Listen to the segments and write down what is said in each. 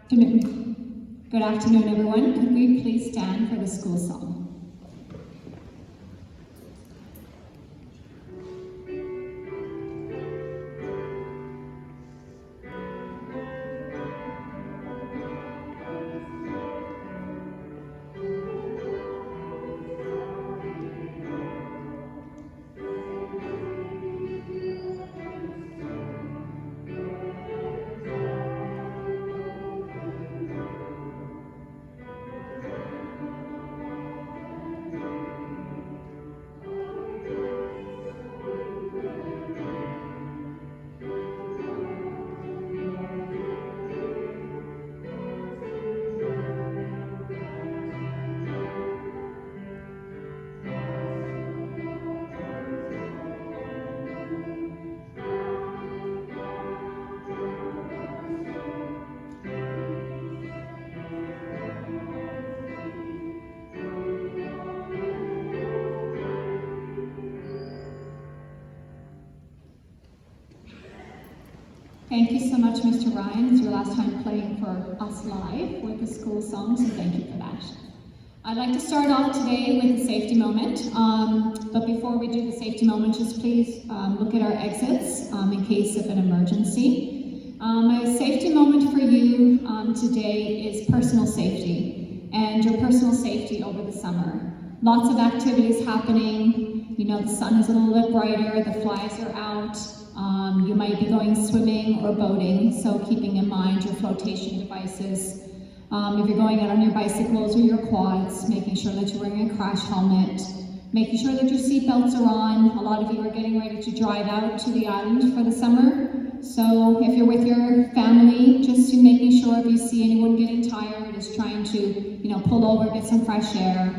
Good afternoon, everyone. Could we please stand for the school song? Thank you so much, Mr. Ryan. It's your last time playing for us live with the school song, so thank you for that. I'd like to start off today with a safety moment, but before we do the safety moment, just please look at our exits in case of an emergency. A safety moment for you today is personal safety, and your personal safety over the summer. Lots of activities happening. You know, the sun is a little bit brighter, the flies are out. You might be going swimming or boating, so keeping in mind your flotation devices. If you're going out on your bicycles or your quads, making sure that you're wearing a crash helmet, making sure that your seatbelts are on. A lot of you are getting ready to drive out to the island for the summer. So if you're with your family, just making sure if you see anyone getting tired, is trying to, pull over, get some fresh air,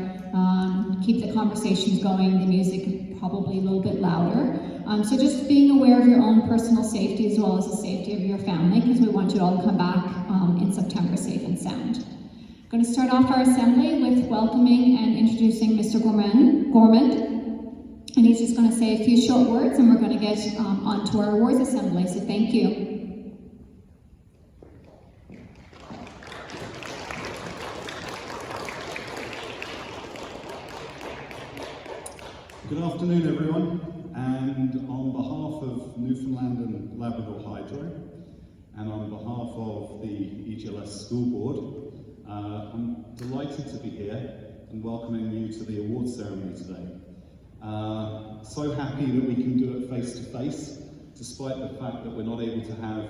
keep the conversations going, the music probably a little bit louder. So just being aware of your own personal safety as well as the safety of your family, because we want you all to come back in September safe and sound. I'm going to start off our assembly with welcoming and introducing Mr. Gormand. And he's just going to say a few short words and we're going to get onto our awards assembly. So thank you. Good afternoon, everyone. And on behalf of Newfoundland and Labrador Hydro, and on behalf of the EGLS School Board, I'm delighted to be here and welcoming you to the awards ceremony today. So happy that we can do it face to face, despite the fact that we're not able to have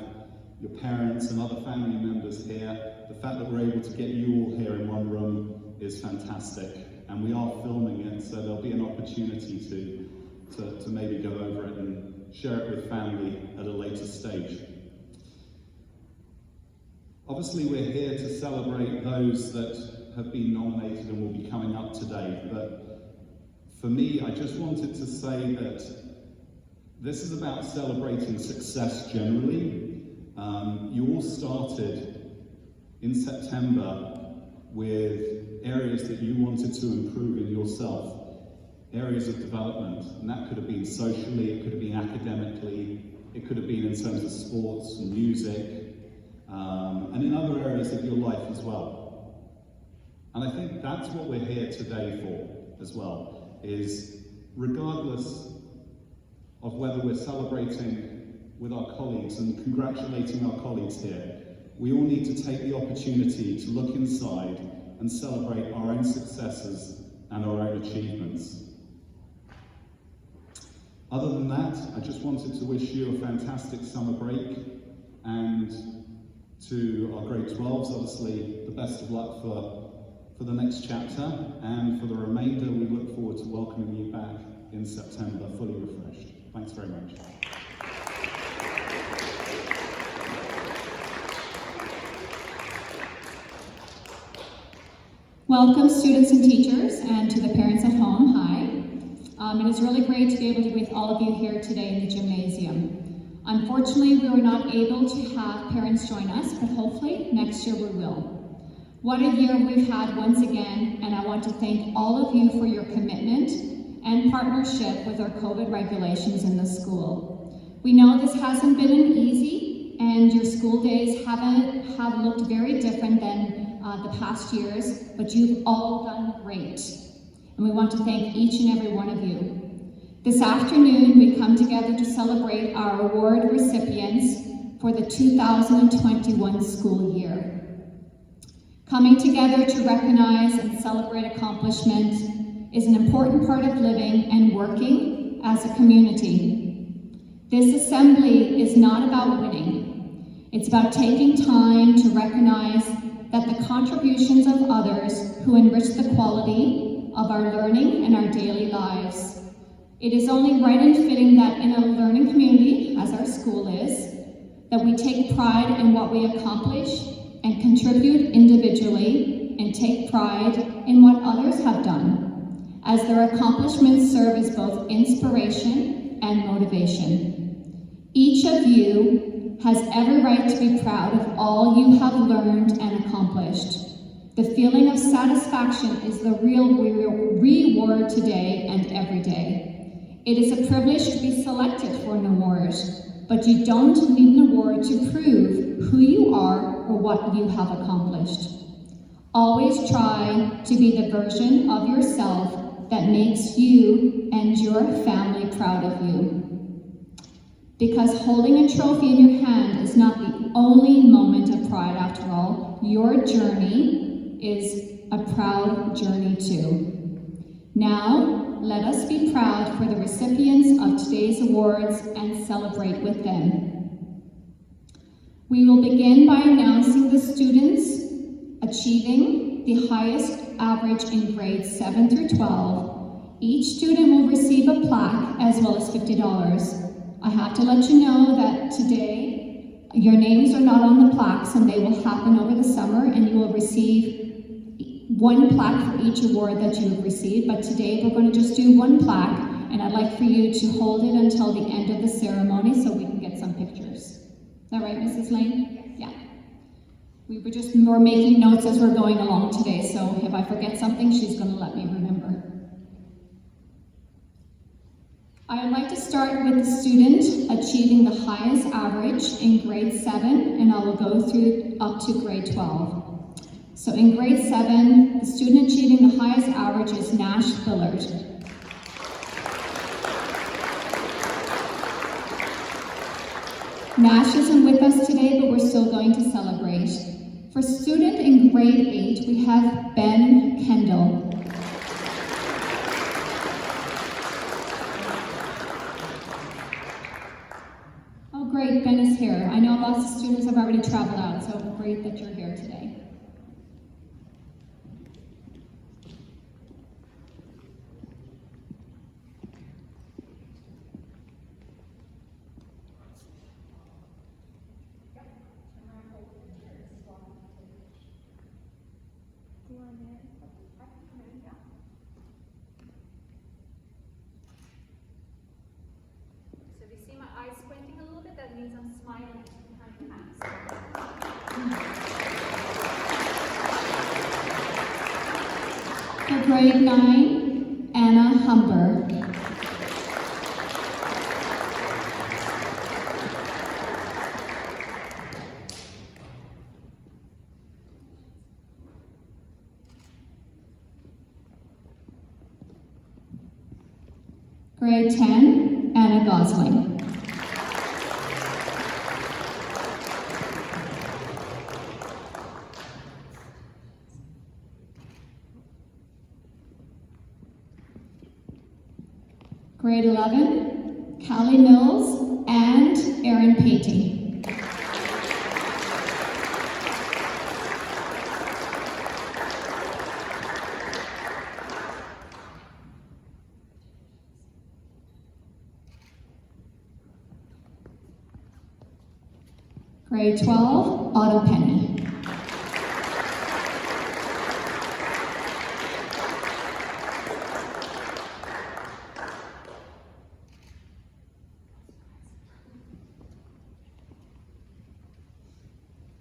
your parents and other family members here. The fact that we're able to get you all here in one room is fantastic, and we are filming it, so there'll be an opportunity to maybe go over it and share it with family at a later stage. Obviously, we're here to celebrate those that have been nominated and will be coming up today, but for me, I just wanted to say that this is about celebrating success generally. You all started in September with areas that you wanted to improve in yourself. Areas of development, and that could have been socially, it could have been academically, it could have been in terms of sports and music, and in other areas of your life as well. And I think that's what we're here today for as well, is regardless of whether we're celebrating with our colleagues and congratulating our colleagues here, we all need to take the opportunity to look inside and celebrate our own successes and our own achievements. Other than that, I just wanted to wish you a fantastic summer break, and to our grade 12s, obviously, the best of luck for the next chapter, and for the remainder, we look forward to welcoming you back in September, fully refreshed. Thanks very much. Welcome, students and teachers, and to the parents at home, hi. It is really great to be able to be with all of you here today in the gymnasium. Unfortunately, we were not able to have parents join us, but hopefully next year we will. What a year we've had once again, and I want to thank all of you for your commitment and partnership with our COVID regulations in the school. We know this hasn't been an easy and your school days have looked very different than the past years, but you've all done great. And we want to thank each and every one of you. This afternoon, we come together to celebrate our award recipients for the 2021 school year. Coming together to recognize and celebrate accomplishment is an important part of living and working as a community. This assembly is not about winning. It's about taking time to recognize that the contributions of others who enrich the quality of our learning and our daily lives. It is only right and fitting that in a learning community, as our school is, that we take pride in what we accomplish and contribute individually and take pride in what others have done, as their accomplishments serve as both inspiration and motivation. Each of you has every right to be proud of all you have learned and accomplished. The feeling of satisfaction is the real reward today and every day. It is a privilege to be selected for an award, but you don't need an award to prove who you are or what you have accomplished. Always try to be the version of yourself that makes you and your family proud of you. Because holding a trophy in your hand is not the only moment of pride after all. Your journey is a proud journey too. Now, let us be proud for the recipients of today's awards and celebrate with them. We will begin by announcing the students achieving the highest average in grades 7 through 12. Each student will receive a plaque as well as $50. I have to let you know that today your names are not on the plaques, and they will happen over the summer, and you will receive one plaque for each award that you have received. But today we're going to just do one plaque, and I'd like for you to hold it until the end of the ceremony so we can get some pictures. Is that right, Mrs. Lane? Yeah. We're making notes as we're going along today, so if I forget something, she's going to let me remember. I would like to start with the student achieving the highest average in grade 7, and I will go through up to grade 12. So in grade 7, the student achieving the highest average is Nash Billard. Nash isn't with us today, but we're still going to celebrate. For student in grade 8, we have Ben Kendall. Great, Ben is here. I know lots of students have already traveled out, so great that you're here today. That means I'm smiling behind the mask. For grade 9, Anna Humber. Grade 10, Anna Gosling. Grade 11, Callie Mills and Erin Patey. Grade 12, Otto Penny.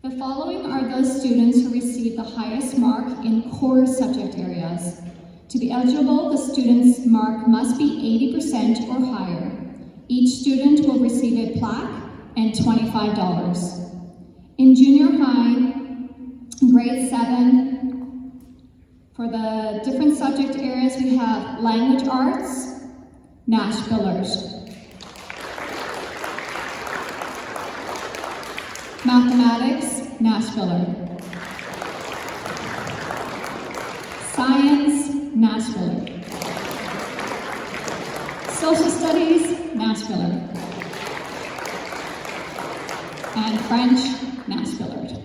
The following are those students who received the highest mark in core subject areas. To be eligible, the student's mark must be 80% or higher. Each student will receive a plaque and $25. In junior high, grade 7, for the different subject areas, we have language arts, Nash Billers. Mathematics, Nash Biller. Science, Nash Biller. Social Studies, Nash Biller. And French, Nash Biller.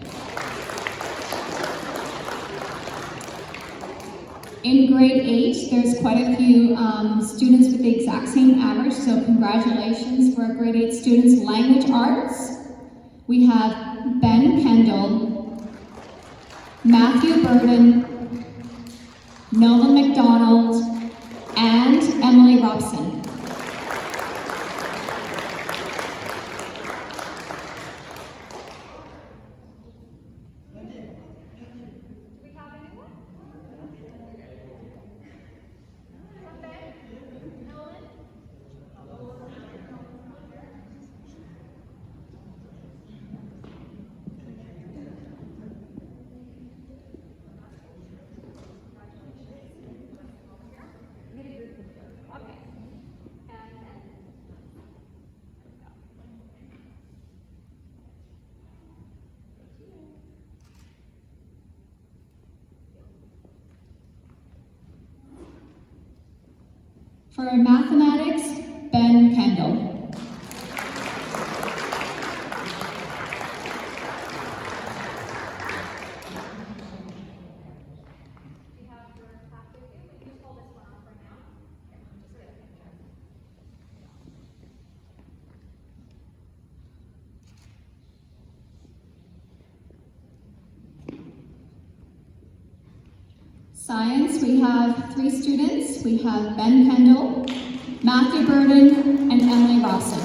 In grade 8, there's quite a few students with the exact same average, so congratulations for our grade 8 students. Language arts, we have Ben Kendall, Matthew Burden, Nova McDonald, and Emily Robson. For mathematics, Ben Kendall. Science, we have 3 students. We have Ben Kendall, Matthew Burden, and Emily Robson.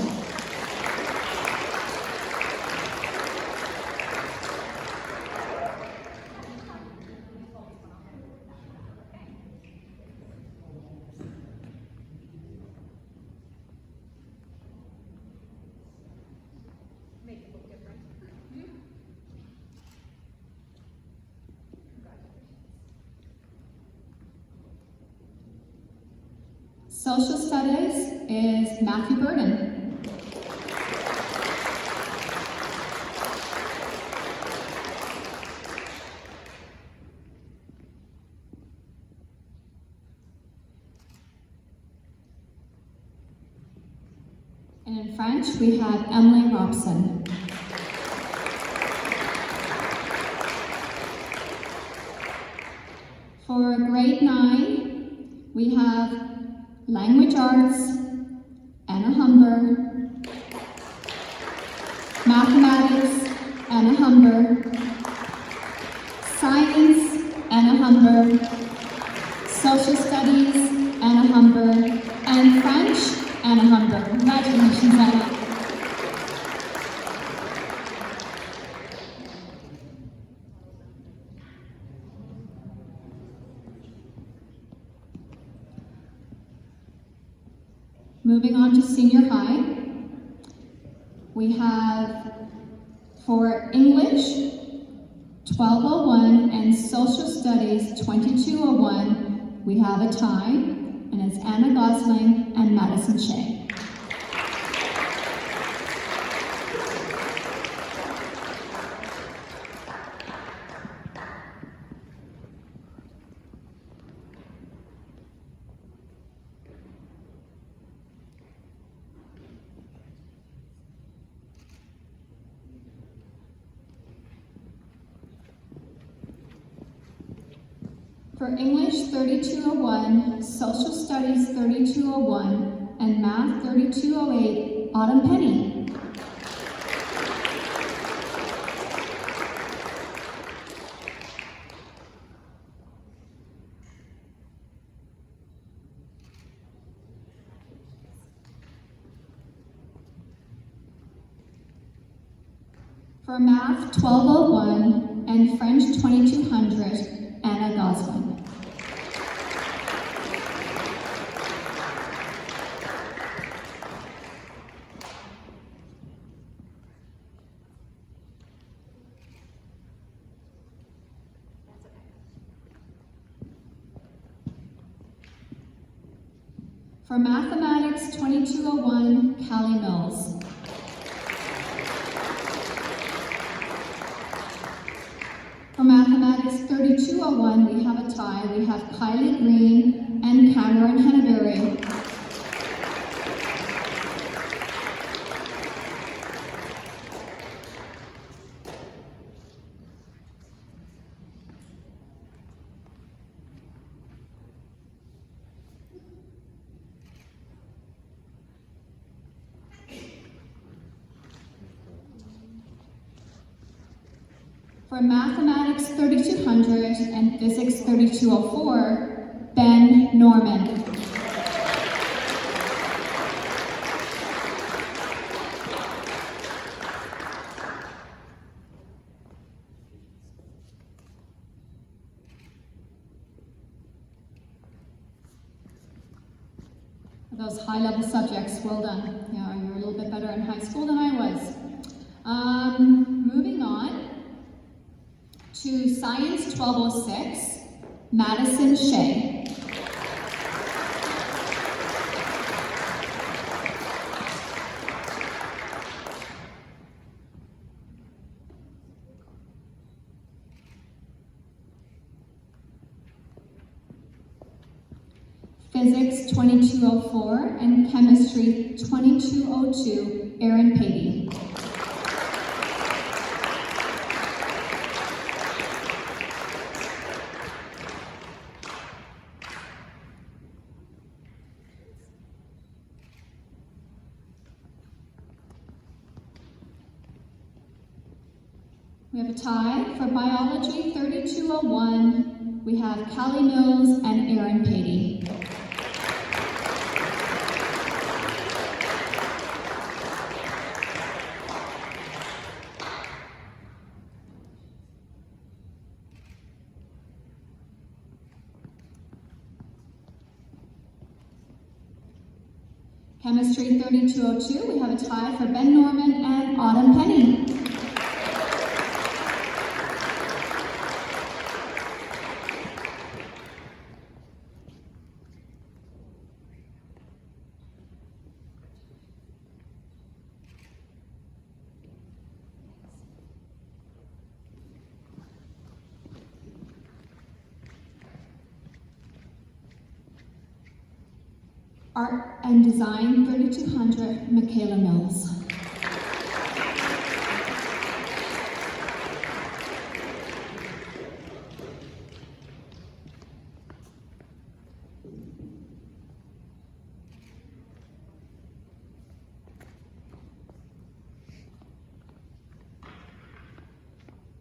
Social Studies is Matthew Burden. And in French, we have Emily Robson. For grade 9, we have language arts, Anna Humber, mathematics, Anna Humber, science, Anna Humber, social studies, Anna Humber, and French, Anna Humber. Congratulations, Anna. Moving on to senior high, we have for English 1201 and social studies 2201, we have a tie, and it's Anna Gosling and Madison Shea. For English 3201, Social Studies 3201, and Math 3208, Autumn Penny. For Math 1201 and French 2200, Anna Gosling. For Mathematics 2201, Callie Mills. For Mathematics 3201, we have a tie. We have Kylie Green and Cameron Henneberry. For Mathematics 3200 and Physics 3204, Ben Norman. Those high-level subjects, well done. Yeah, you're a little bit better in high school than I was. Moving on to Science 1206, Madison Shea. Physics 2204 and Chemistry 2202, Erin Patey. We have a tie. For Biology 3201, we have Callie Mills and Erin Patey. Chemistry 3202, we have a tie for Ben Norman and Autumn Penny. Art and Design 3200, Michaela Mills.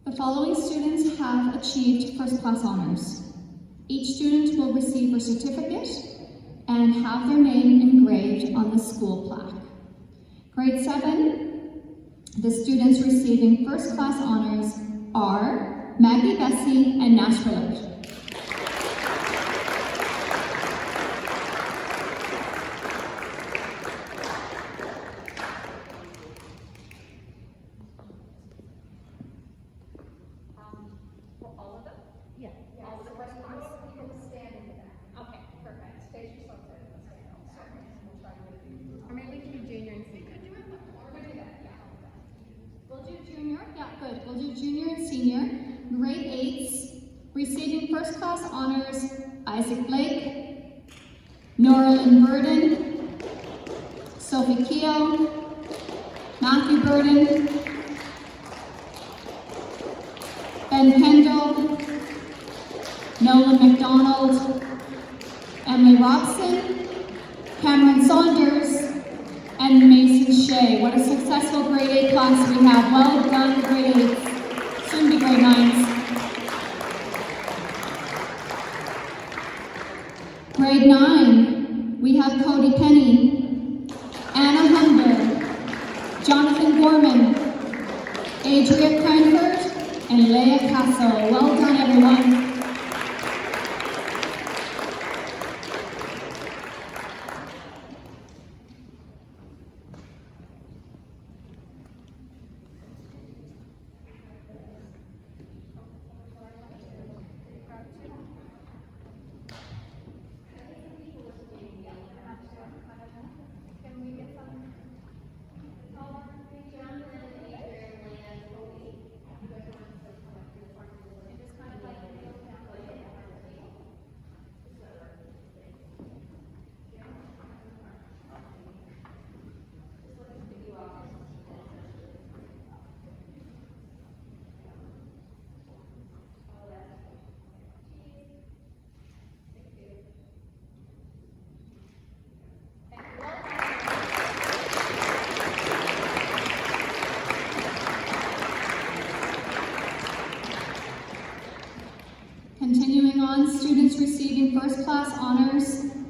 The following students have achieved first class honors. Each student will receive a certificate and have their name engraved on the school plaque. Grade 7, the students receiving first class honors are Maggie Bessie and Nash Willard. For all of them? Yeah. All the first ones? You can stand in the back. Okay, perfect. Face yourself there. We'll try to do it. Or maybe we can do junior and senior. We'll do that, yeah. We'll do junior, yeah, good. We'll do junior and senior. Grade 8s, receiving first class honors, Isaac Blake, Norlin Burden, Sophie Keogh, Matthew Burden, Ben Kendall, Nolan McDonald, Emily Robson, Cameron Saunders, and Mason Shea. What a successful grade 8 class we have. Well done, grade 8s. Soon be grade 9s. Grade 9, we have Cody Penny, Anna Humber, Jonathan Gorman, Adria Cranford, and Leah Castle. Well done, everyone.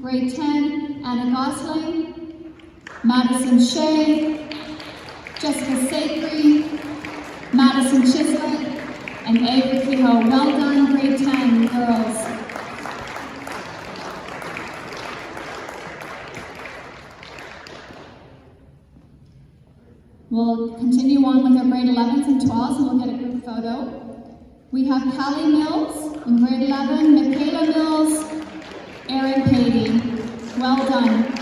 Grade 10, Anna Gosling, Madison Shea, Jessica Sacre, Madison Chislett, and Ava Kehoe. Well done, grade 10 girls. We'll continue on with our grade 11s and 12s, and we'll get a group photo. We have Callie Mills in grade 11, Michaela Mills, Erin Patey. Well done.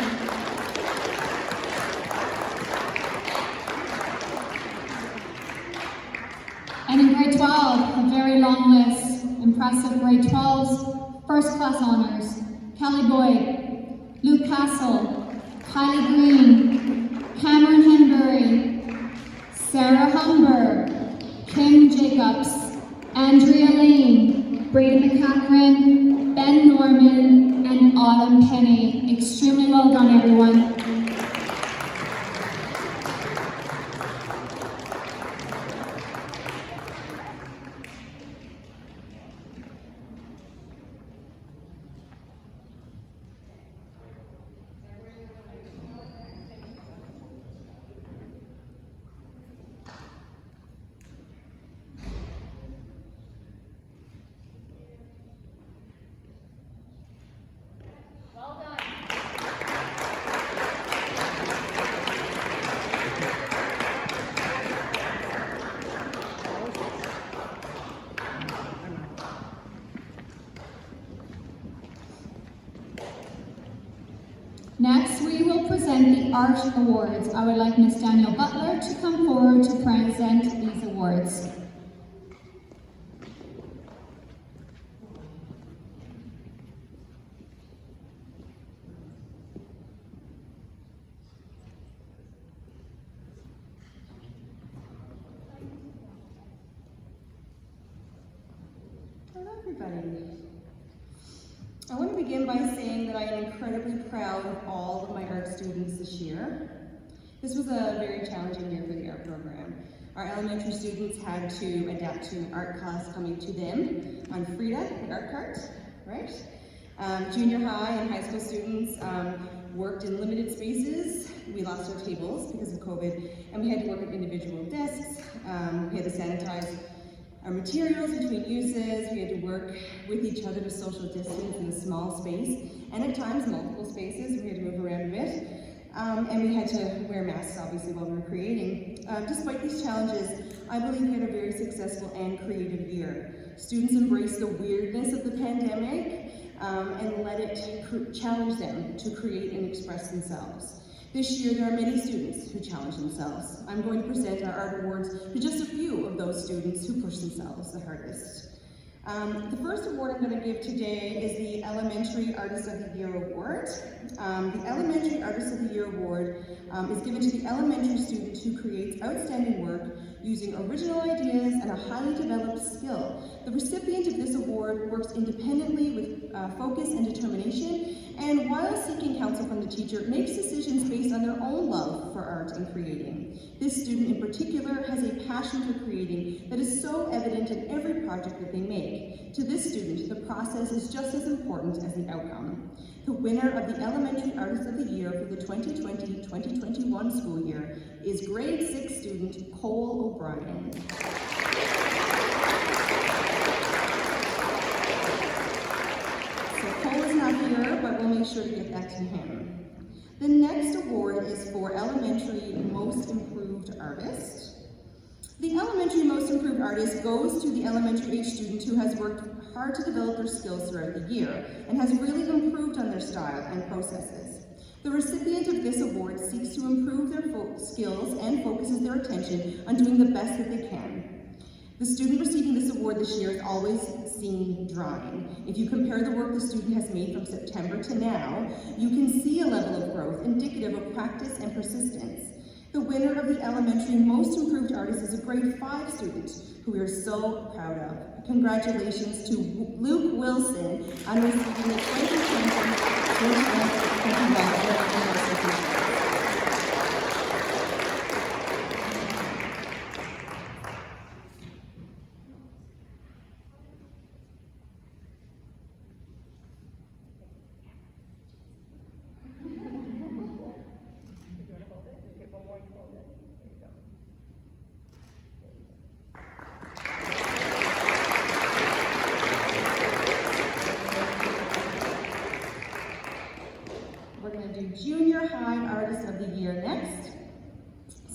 And in grade 12, a very long list. Impressive grade 12s, first class honors. Kelly Boyd, Luke Castle, Kylie Green, Cameron Henbury, Sarah Humber, Kim Jacobs, Andrea Lane, Brady McCachran, Ben Norman, and Autumn Penny. Extremely well done, everyone. Next, we will present the Art Awards. I would like Ms. Danielle Butler to come forward to present these awards. Hello, everybody. I want to begin by saying that I am incredibly proud of all of my art students this year. This was a very challenging year for the art program. Our elementary students had to adapt to an art class coming to them on Frida, the art cart, right? Junior high and high school students worked in limited spaces. We lost our tables because of COVID, and we had to work at individual desks. We had to sanitize our materials between uses. We had to work with each other to social distance in a small space, and at times multiple spaces. We had to move around a bit. And we had to wear masks, obviously, while we were creating. Despite these challenges, I believe we had a very successful and creative year. Students embraced the weirdness of the pandemic and let it challenge them to create and express themselves. This year, there are many students who challenge themselves. I'm going to present our art awards to just a few of those students who push themselves the hardest. The first award I'm going to give today is the Elementary Artist of the Year Award. The Elementary Artist of the Year Award is given to the elementary student who creates outstanding work using original ideas and a highly developed skill. The recipient of this award works independently with focus and determination, and while seeking counsel from the teacher, makes decisions based on their own love for art and creating. This student in particular has a passion for creating that is so evident in every project that they make. To this student, the process is just as important as the outcome. The winner of the Elementary Artist of the Year for the 2020-2021 school year is grade 6 student Cole O'Brien. So Cole is not here, but we'll make sure to get that to him. The next award is for Elementary Most Improved Artist. The Elementary Most Improved Artist goes to the elementary age student who has worked hard to develop their skills throughout the year and has really improved on their style and processes. The recipient of this award seeks to improve their skills and focuses their attention on doing the best that they can. The student receiving this award this year is always seen drawing. If you compare the work the student has made from September to now, you can see a level of growth indicative of practice and persistence. The winner of the Elementary Most Improved Artist is a grade 5 student who we are so proud of. Congratulations to Luke Wilson on receiving the 2020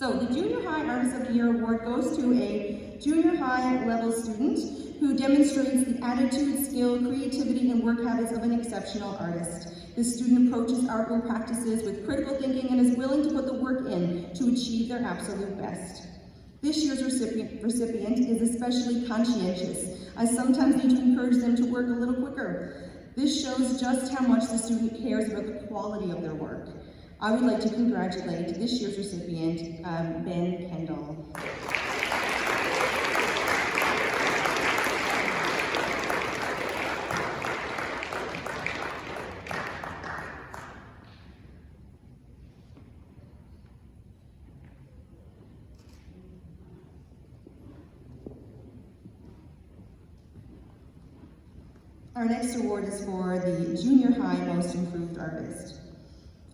So the Junior High Artist of the Year award goes to a junior high level student who demonstrates the attitude, skill, creativity, and work habits of an exceptional artist. This student approaches artwork practices with critical thinking and is willing to put the work in to achieve their absolute best. This year's recipient is especially conscientious. I sometimes need to encourage them to work a little quicker. This shows just how much the student cares about the quality of their work. I would like to congratulate this year's recipient, Ben Kendall. Our next award is for the Junior High Most Improved Artist.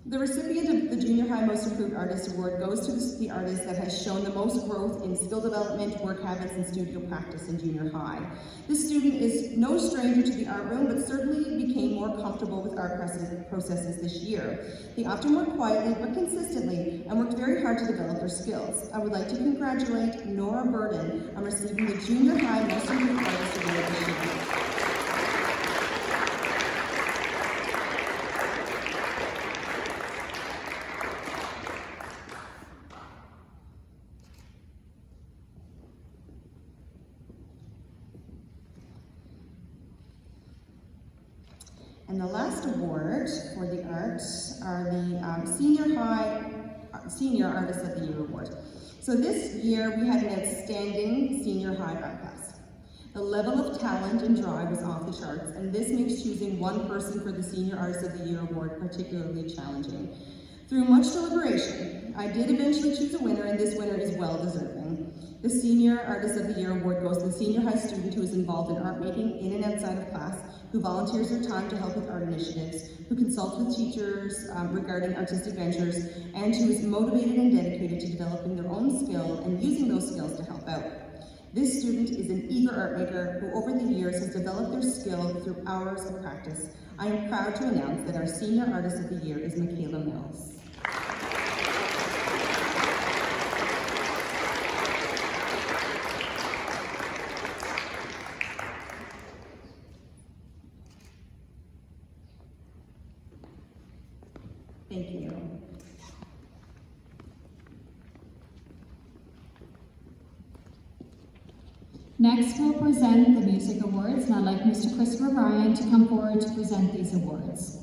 The recipient of the Junior High Most Improved Artist Award goes to the artist that has shown the most growth in skill development, work habits, and studio practice in junior high. This student is no stranger to the art room, but certainly became more comfortable with art processes this year. They often worked quietly but consistently and worked very hard to develop their skills. I would like to congratulate Nora Burden on receiving the Junior High Most Improved Artist Award this year. And the last award for the arts are the Senior Artist of the Year Award. So this year we had an outstanding senior high art class. The level of talent and drive was off the charts, and this makes choosing one person for the Senior Artist of the Year Award particularly challenging. Through much deliberation, I did eventually choose a winner, and this winner is well deserving. The Senior Artist of the Year Award goes to the senior high student who is involved in art making in and outside of class, who volunteers their time to help with art initiatives, who consults with teachers regarding artistic ventures, and who is motivated and dedicated to developing their own skill and using those skills to help out. This student is an eager art maker who over the years has developed their skill through hours of practice. I am proud to announce that our Senior Artist of the Year is Michaela Mills. Thank you. Next, we'll present the Music Awards, and I'd like Mr. Christopher Ryan to come forward to present these awards.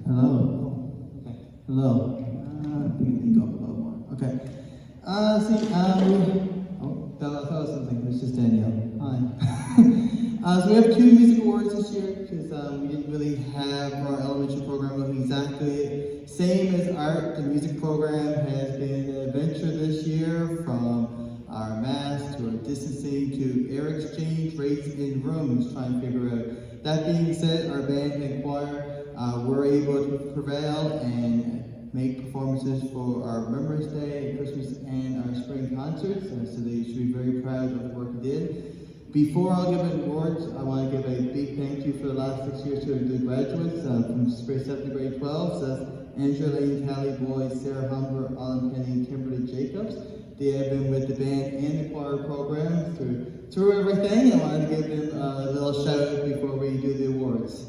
Hello. Okay. Hello. Okay. That was something. It's just Danielle. Hi. So we have 2 music awards this year because we didn't really have our elementary program looking exactly same as art. The music program has been an adventure this year, from our math to our distancing to air exchange rates in rooms, trying to figure out. That being said, our band and choir were able to prevail and make performances for our Remembrance Day, Christmas, and our spring concerts, so they should be very proud of the work we did. Before I'll give an awards, I want to give a big thank you for the last 6 years to our good graduates from grade 7 to grade 12. So that's Angela Lane, Callie Boyd, Sarah Humber, Alan Penny, and Kimberly Jacobs. They have been with the band and the choir program through everything. I wanted to give them a little shout out before we do the awards.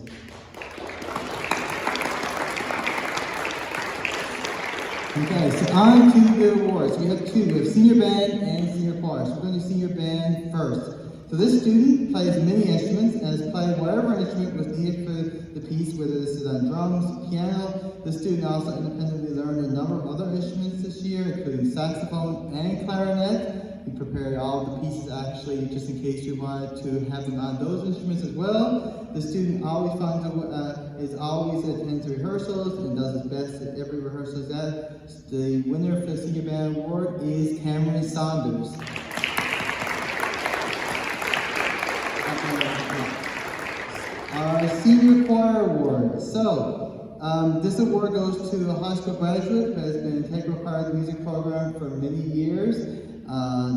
Okay, so on to the awards. We have 2. We have senior band and senior choir. So we're going to do senior band first. So this student plays many instruments and has played whatever instrument was needed for the piece, whether this is on drums, piano. The student also independently learned a number of other instruments this year, including saxophone and clarinet. We prepared all of the pieces actually, just in case you wanted to have them on those instruments as well. The student always attends rehearsals and does his best at every rehearsal. The winner for the Senior Band Award is Cameron Saunders. Our Senior Choir Award. So, this award goes to a high school graduate who has been an integral part of the music program for many years.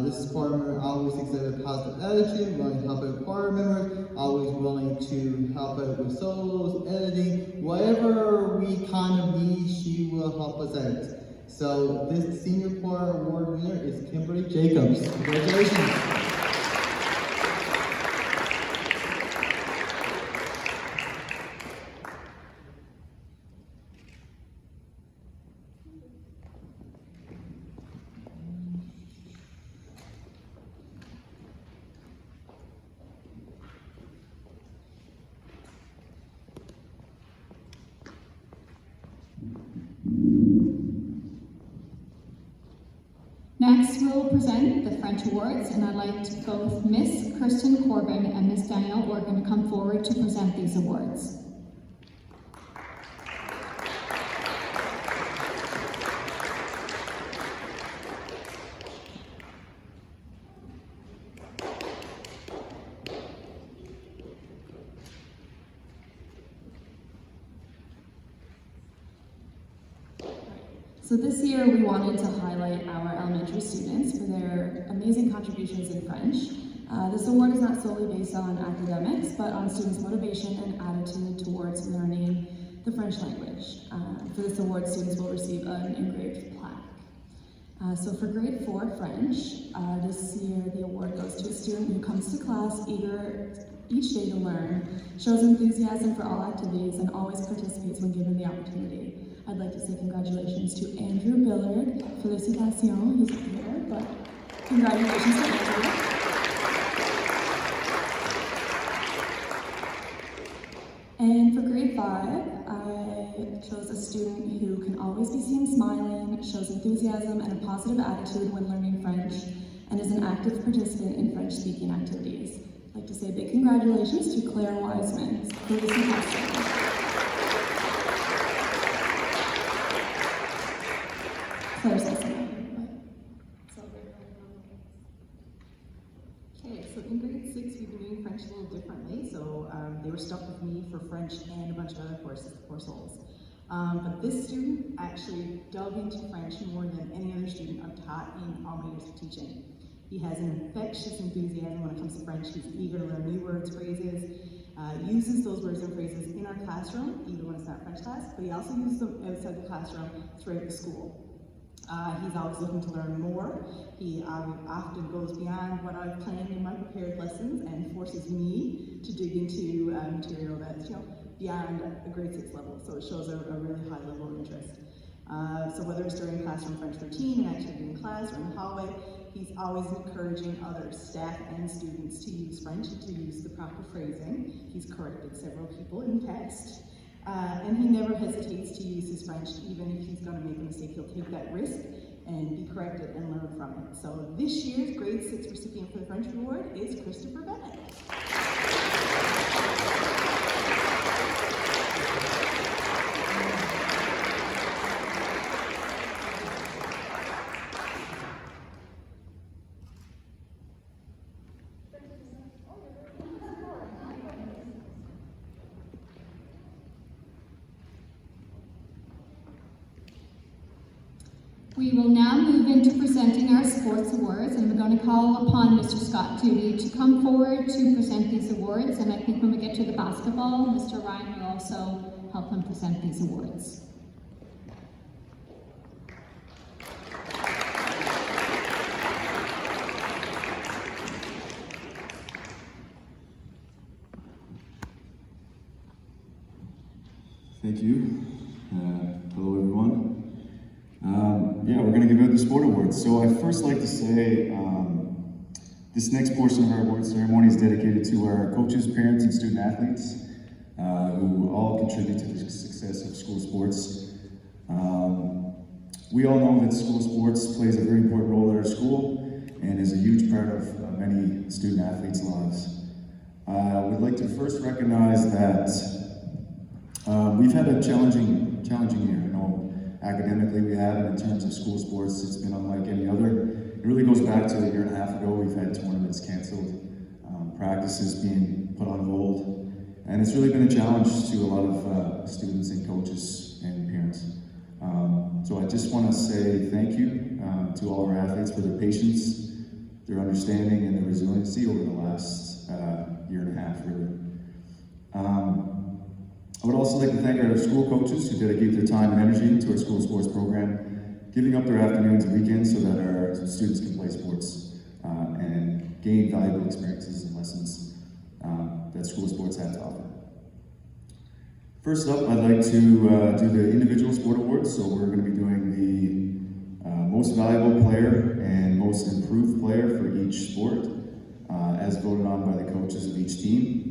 This choir member always exhibit a positive attitude, willing to help out choir members, always willing to help out with solos, editing, whatever we kind of need, she will help us out. So this senior choir award winner is Kimberly Jacobs. Congratulations. Next, we'll present the French Awards, and I'd like to both Miss Kirsten Corbin and Miss Danielle Organ to come forward to present these awards. So this year we wanted to highlight our elementary students for their amazing contributions in French. This award is not solely based on academics, but on students' motivation and attitude towards learning the French language. For this award, students will receive an engraved plaque. So for grade 4 French, this year the award goes to a student who comes to class eager each day to learn, shows enthusiasm for all activities, and always participates when given the opportunity. I'd like to say congratulations to Andrew Billard. Félicitations, he's not here, but congratulations to Andrew. And for grade 5, I chose a student who can always be seen smiling, shows enthusiasm and a positive attitude when learning French, and is an active participant in French-speaking activities. I'd like to say big congratulations to Claire Wiseman. Félicitations. Claire says something, Okay, so in grade 6, we've been doing French a little differently. So they were stuck with me for French and a bunch of other courses, poor souls. But this student actually dug into French more than any other student I've taught in all my years of teaching. He has an infectious enthusiasm when it comes to French. He's eager to learn new words, phrases, uses those words and phrases in our classroom, even when it's not French class, but he also uses them outside the classroom throughout the school. He's always looking to learn more. He often goes beyond what I've planned in my prepared lessons and forces me to dig into material that's beyond a grade 6 level. So it shows a really high level of interest. So whether it's during classroom French routine, an activity in class, or in the hallway, he's always encouraging other staff and students to use French and to use the proper phrasing. He's corrected several people in text. And he never hesitates to use his French, even if he's going to make a mistake. He'll take that risk and be corrected and learn from it. So this year's grade 6 recipient for the French Award is Christopher Bennett. We will now move into presenting our sports awards, and we're going to call upon Mr. Scott Dooley to come forward to present these awards. And I think when we get to the basketball, Mr. Ryan will also help him present these awards. Thank you. Hello, everyone. Yeah, we're going to give out the sport awards. So I'd first like to say this next portion of our award ceremony is dedicated to our coaches, parents, and student athletes who all contribute to the success of school sports. We all know that school sports plays a very important role at our school and is a huge part of many student athletes' lives. We'd like to first recognize that we've had a challenging year. Academically we have, and in terms of school sports, it's been unlike any other. It really goes back to a year and a half ago. We've had tournaments canceled, practices being put on hold, and it's really been a challenge to a lot of students and coaches and parents. So I just want to say thank you to all our athletes for their patience their understanding and their resiliency over the last year and a half, really. I would also like to thank our school coaches who dedicate their time and energy to our school sports program, giving up their afternoons and weekends so that our students can play sports and gain valuable experiences and lessons that school sports have to offer. First up, I'd like to do the individual sport awards. So we're going to be doing the most valuable player and most improved player for each sport, as voted on by the coaches of each team.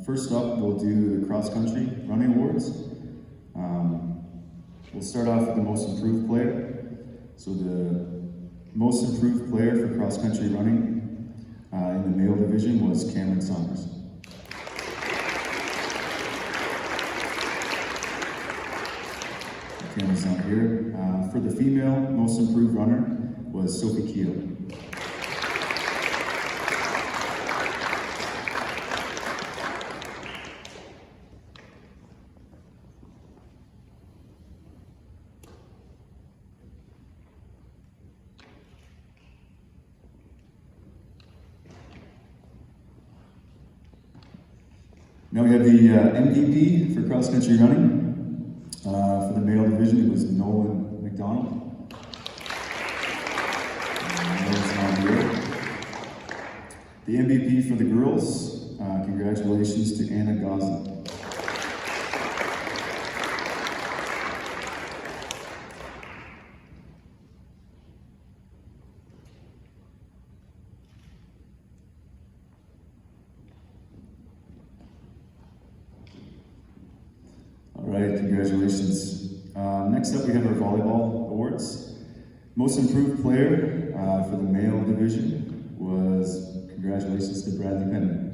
First up, we'll do the cross-country running awards. We'll start off with the most improved player. So the most improved player for cross-country running in the male division was Cameron Saunders. Cameron's not here. For the female most improved runner was Sophie Keel. Now we have the MVP for cross-country running. For the male division, it was Nolan McDonald. Nolan's not here. The MVP for the girls, congratulations to Anna Gosling. All right, congratulations. Next up, we have our volleyball awards. Most improved player for the male division was, congratulations to Bradley Penman.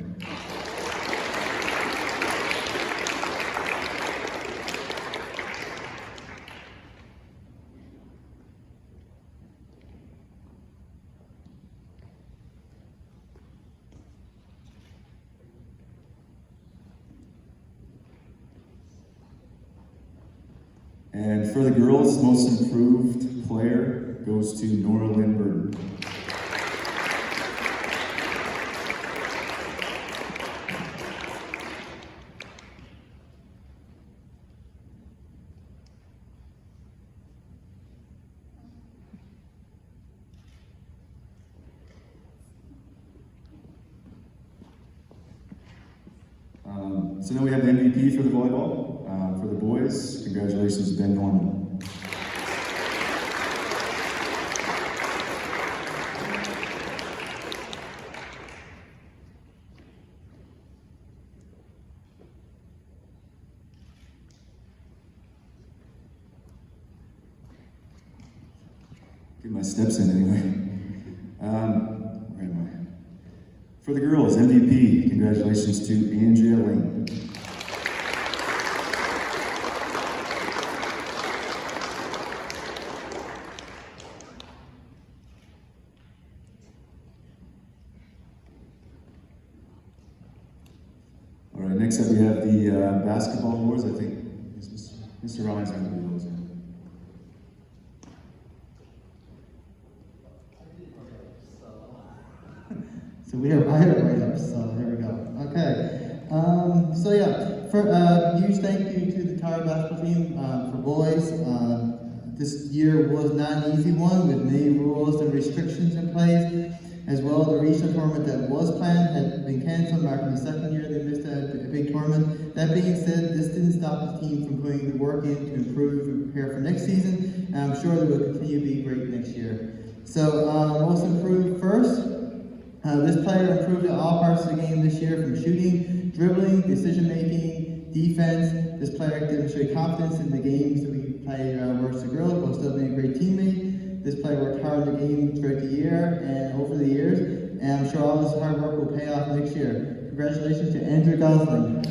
And for the girls, most improved player goes to Nora Lindbergh. So now we have the MVP for the volleyball. For the boys, congratulations to Ben Norman. Get my steps in anyway. Where am I? For the girls, MVP, congratulations to Andrea Lane. All right, next up we have the basketball awards. I think Mr. Ryan's going to do those. So I have it right up, so here we go. Okay, so yeah, for huge thank you to the entire basketball team for boys. This year was not an easy one with many rules and restrictions in place. As well, the regional tournament that was planned had been canceled, marking the second year they missed a big tournament. That being said, this didn't stop the team from putting the work in to improve and prepare for next season, and I'm sure they will continue to be great next year. So, most improved first. This player improved in all parts of the game this year, from shooting, dribbling, decision-making, defense. This player demonstrated confidence in the games that we played versus the girls, while still being a great teammate. This player worked hard in the game throughout the year and over the years, and I'm sure all this hard work will pay off next year. Congratulations to Andrew Gosling.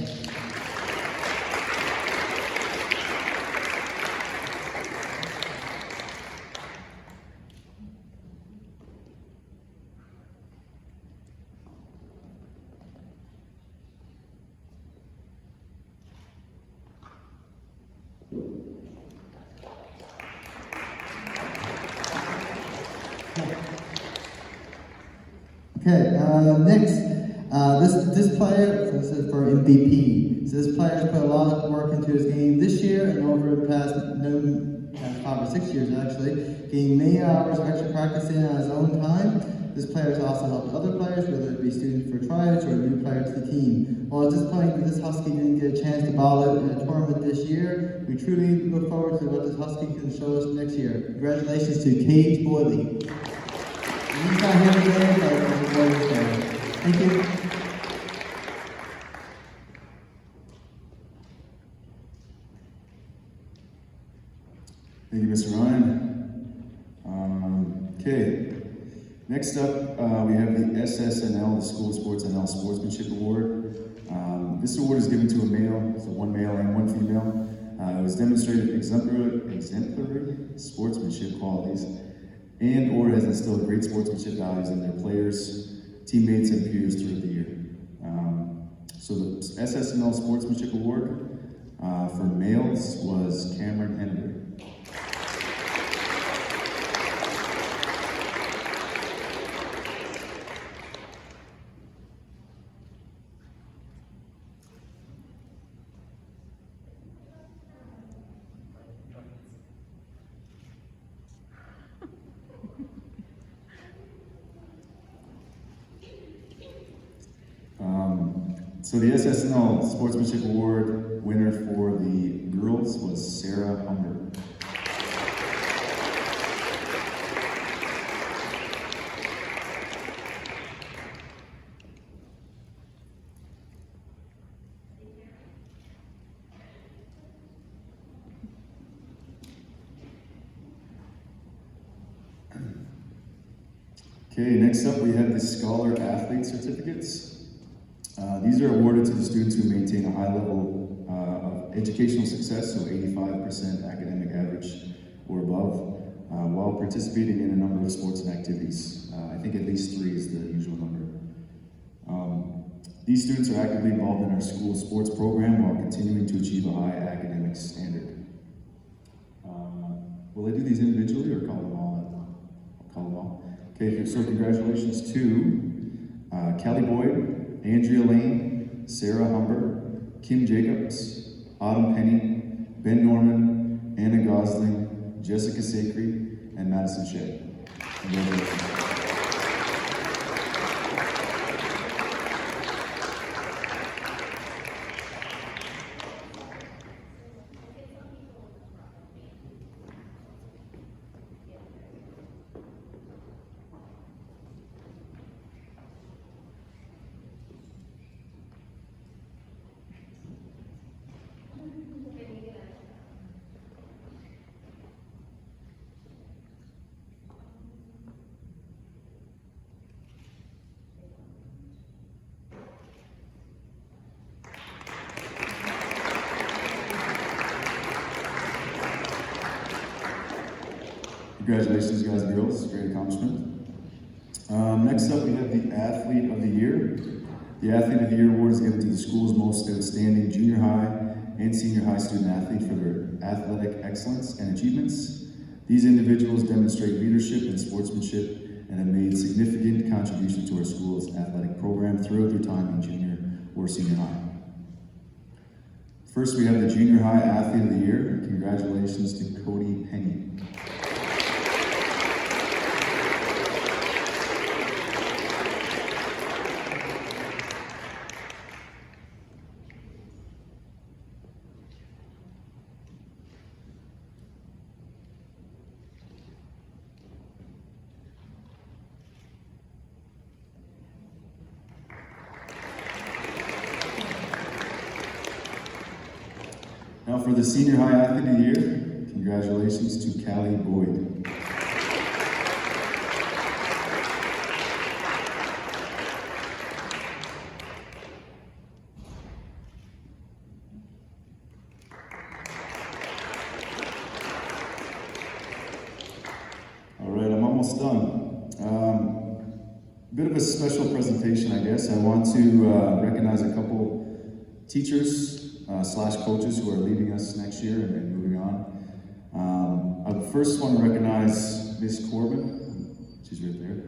Okay, next, this player, so this is for MVP. So this player has put a lot of work into his game this year and over the past 5 or 6 years actually, getting many hours of extra practice in on his own time. This player has also helped other players, whether it be students for tryouts or a new player to the team. While this Husky didn't get a chance to ball out in a tournament this year, we truly look forward to what this Husky can show us next year. Congratulations to Cage Boyley. He's not here today, but he's going to stay. Thank you. Thank you, Mr. Ryan. Okay. Next up, we have the SSNL, the School Sports NL Sportsmanship Award. This award is given to a male, so one male and one female. It was demonstrated exemplary sportsmanship qualities and or has instilled great sportsmanship values in their players, teammates, and peers throughout the year. So the SSNL Sportsmanship Award for males was Cameron Henry. So the SSNL Sportsmanship Award winner for the girls was Sarah Humber. Okay, next up we have the Scholar Athlete Certificates. These are awarded to the students who maintain a high level of educational success, so 85% academic average or above, while participating in a number of sports and activities. I think at least 3 is the usual number. These students are actively involved in our school sports program while continuing to achieve a high academic standard. Will I do these individually or call them all? I'll call them all. Okay, so congratulations to Callie Boyd, Andrea Lane, Sarah Humber, Kim Jacobs, Autumn Penny, Ben Norman, Anna Gosling, Jessica Sacre, and Madison Shea. Congratulations. Congratulations, guys and girls. Great accomplishment. Next up, we have the Athlete of the Year. The Athlete of the Year award is given to the school's most outstanding junior high and senior high student athlete for their athletic excellence and achievements. These individuals demonstrate leadership and sportsmanship and have made significant contributions to our school's athletic program throughout their time in junior or senior high. First, we have the Junior High Athlete of the Year. Congratulations to Cody Penny. Now for the Senior High Athlete of the Year, congratulations to Callie Boyd. All right, I'm almost done. Bit of a special presentation, I guess. I want to recognize a couple teachers slash coaches who are leaving us next year and moving on. I first want to recognize Miss Corbin. She's right there.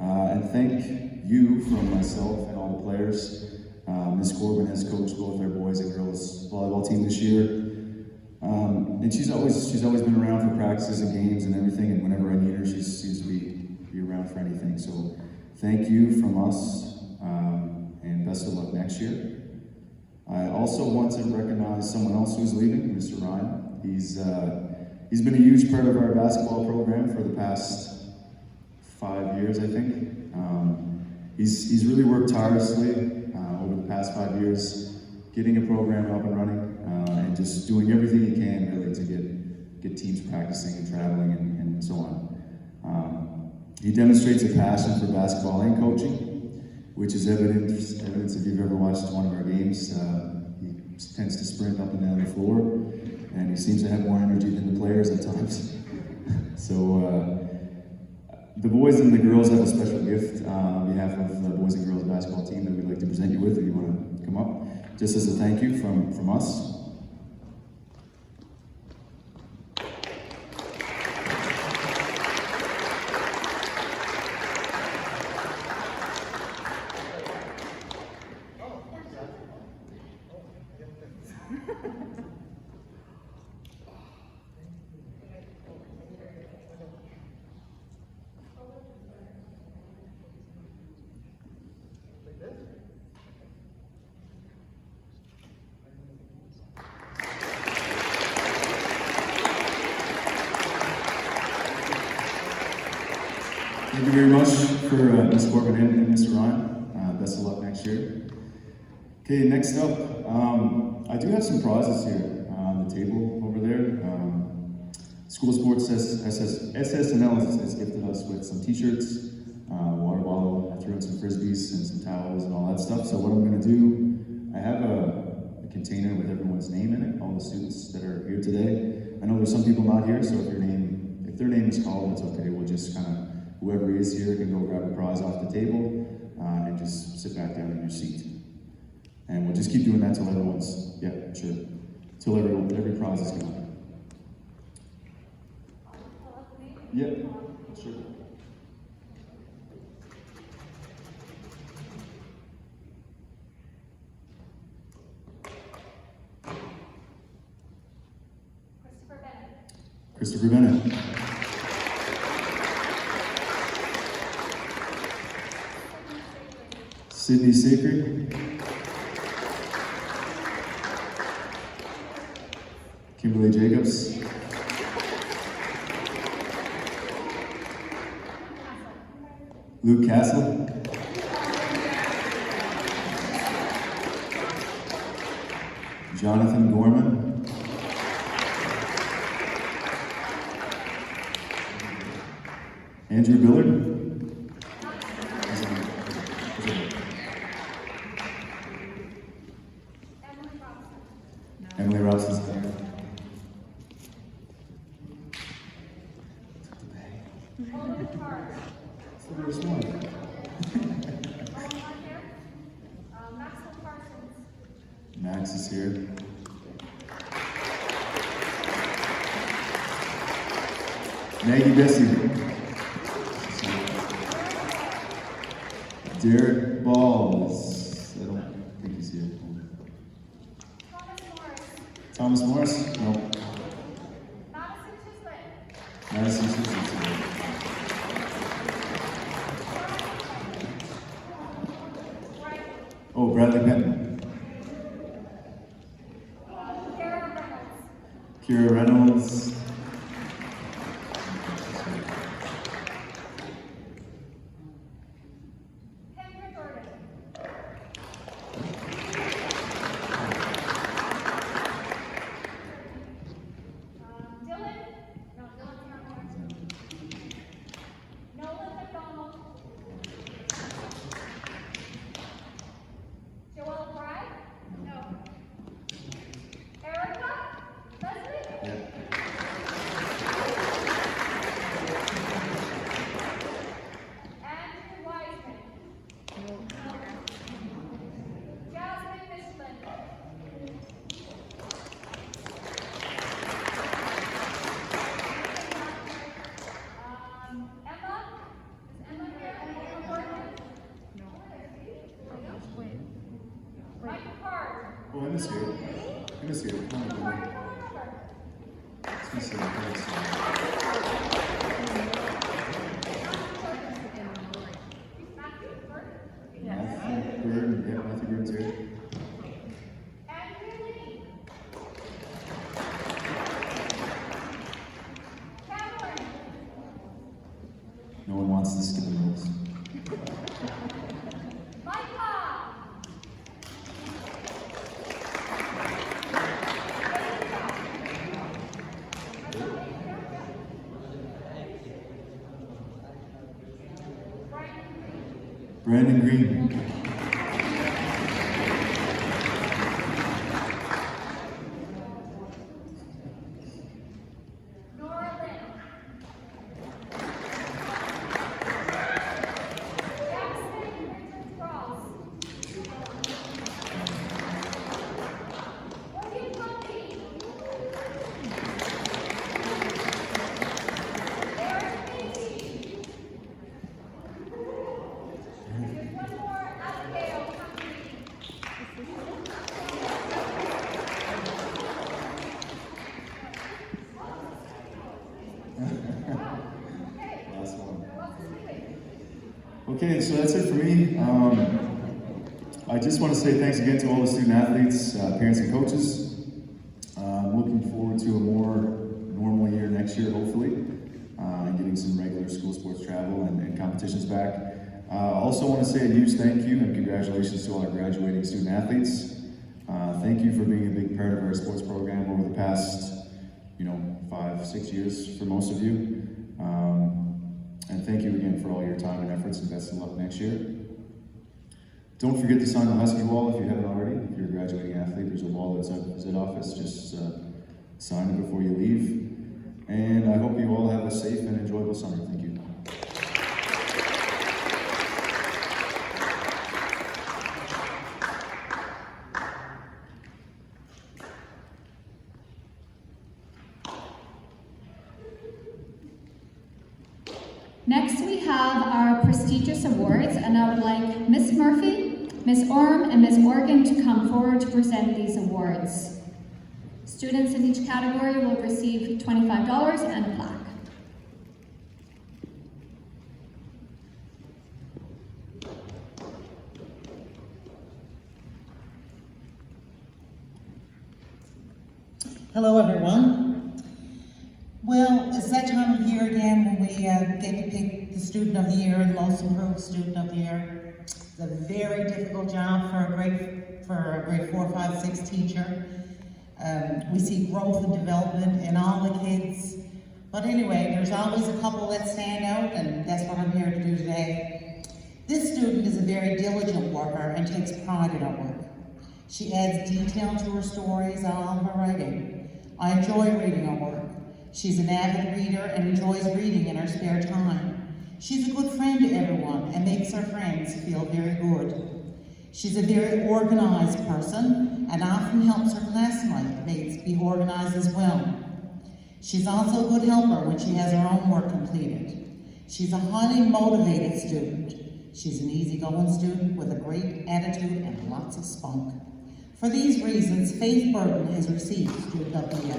And thank you from myself and all the players. Ms. Corbin has coached both our boys and girls volleyball team this year. And she's always been around for practices and games and everything, and whenever I need her, she seems to be around for anything. So thank you from us, and best of luck next year. I also want to recognize someone else who's leaving, Mr. Ryan. He's been a huge part of our basketball program for the past 5 years, I think. He's really worked tirelessly over the past 5 years, getting a program up and running, and just doing everything he can really to get teams practicing and traveling and so on. He demonstrates a passion for basketball and coaching, which is evidence if you've ever watched one of our games. He tends to sprint up and down the floor, and he seems to have more energy than the players at times. So the boys and the girls have a special gift on behalf of the boys and girls basketball team that we'd like to present you with. If you want to come up, just as a thank you from us. Thank you very much for Ms. Corbin and Mr. Ryan. Best of luck next year. Okay, next up, I do have some prizes here on the table over there. School Sports SSNL has gifted us with some t-shirts, water bottle, I threw in some frisbees and some towels and all that stuff. So what I'm going to do, I have a container with everyone's name in it, all the students that are here today. I know there's some people not here, so if their name is called, that's okay. We'll just kind of, whoever is here can go grab a prize off the table and just sit back down in your seat. And we'll just keep doing that till everyone's, yeah, sure, till every prize is gone. Yeah, sure. Christopher Bennett. Sydney Sacred. Kimberly Jacobs. Luke Castle. Jonathan Gorman. Andrew Billard. Emily Robson's there. So there's one. Max is here. Maggie Bessie. Derek Balls. I don't think he's here. Thomas Morris? No. Madison Chisholm. Oh, Bradley Benton. Kira Reynolds. Emma's here. Emma's here. Come on, Emma. Let's see. Matthew Burton. Yeah, Matthew Burton's here. No one wants to skip the rules. Brandon Green. Last one. Okay, so that's it for me. I just want to say thanks again to all the student athletes, parents and coaches. I'm looking forward to a more normal year next year, hopefully, and getting some regular school sports travel and competitions back. Also want to say a huge thank you and congratulations to all our graduating student athletes. Thank you for being a big part of our sports program over the past, 5-6 years for most of you. And thank you again for all your time and efforts, and best of luck next year. Don't forget to sign the Husky wall if you haven't already. If you're a graduating athlete, there's a wall outside the visit office. Just sign it before you leave. And I hope you all have a safe and enjoyable summer. Thank you. Next, we have our prestigious awards, and I would like Miss Murphy, Miss Orm, and Miss Organ to come forward to present these awards. Students in each category will receive $25 and a plaque. Hello, everyone. Well, it's that time of year again when we get to pick the Student of the Year and Most Improved Student of the Year. It's a very difficult job for a grade 4, 5, 6 teacher. We see growth and development in all the kids. But anyway, there's always a couple that stand out, and that's what I'm here to do today. This student is a very diligent worker and takes pride in her work. She adds detail to her stories and all her writing. I enjoy reading her work. She's an avid reader and enjoys reading in her spare time. She's a good friend to everyone and makes her friends feel very good. She's a very organized person and often helps her classmates be organized as well. She's also a good helper when she has her own work completed. She's a highly motivated student. She's an easygoing student with a great attitude and lots of spunk. For these reasons, Faith Burton has received Student of the Year.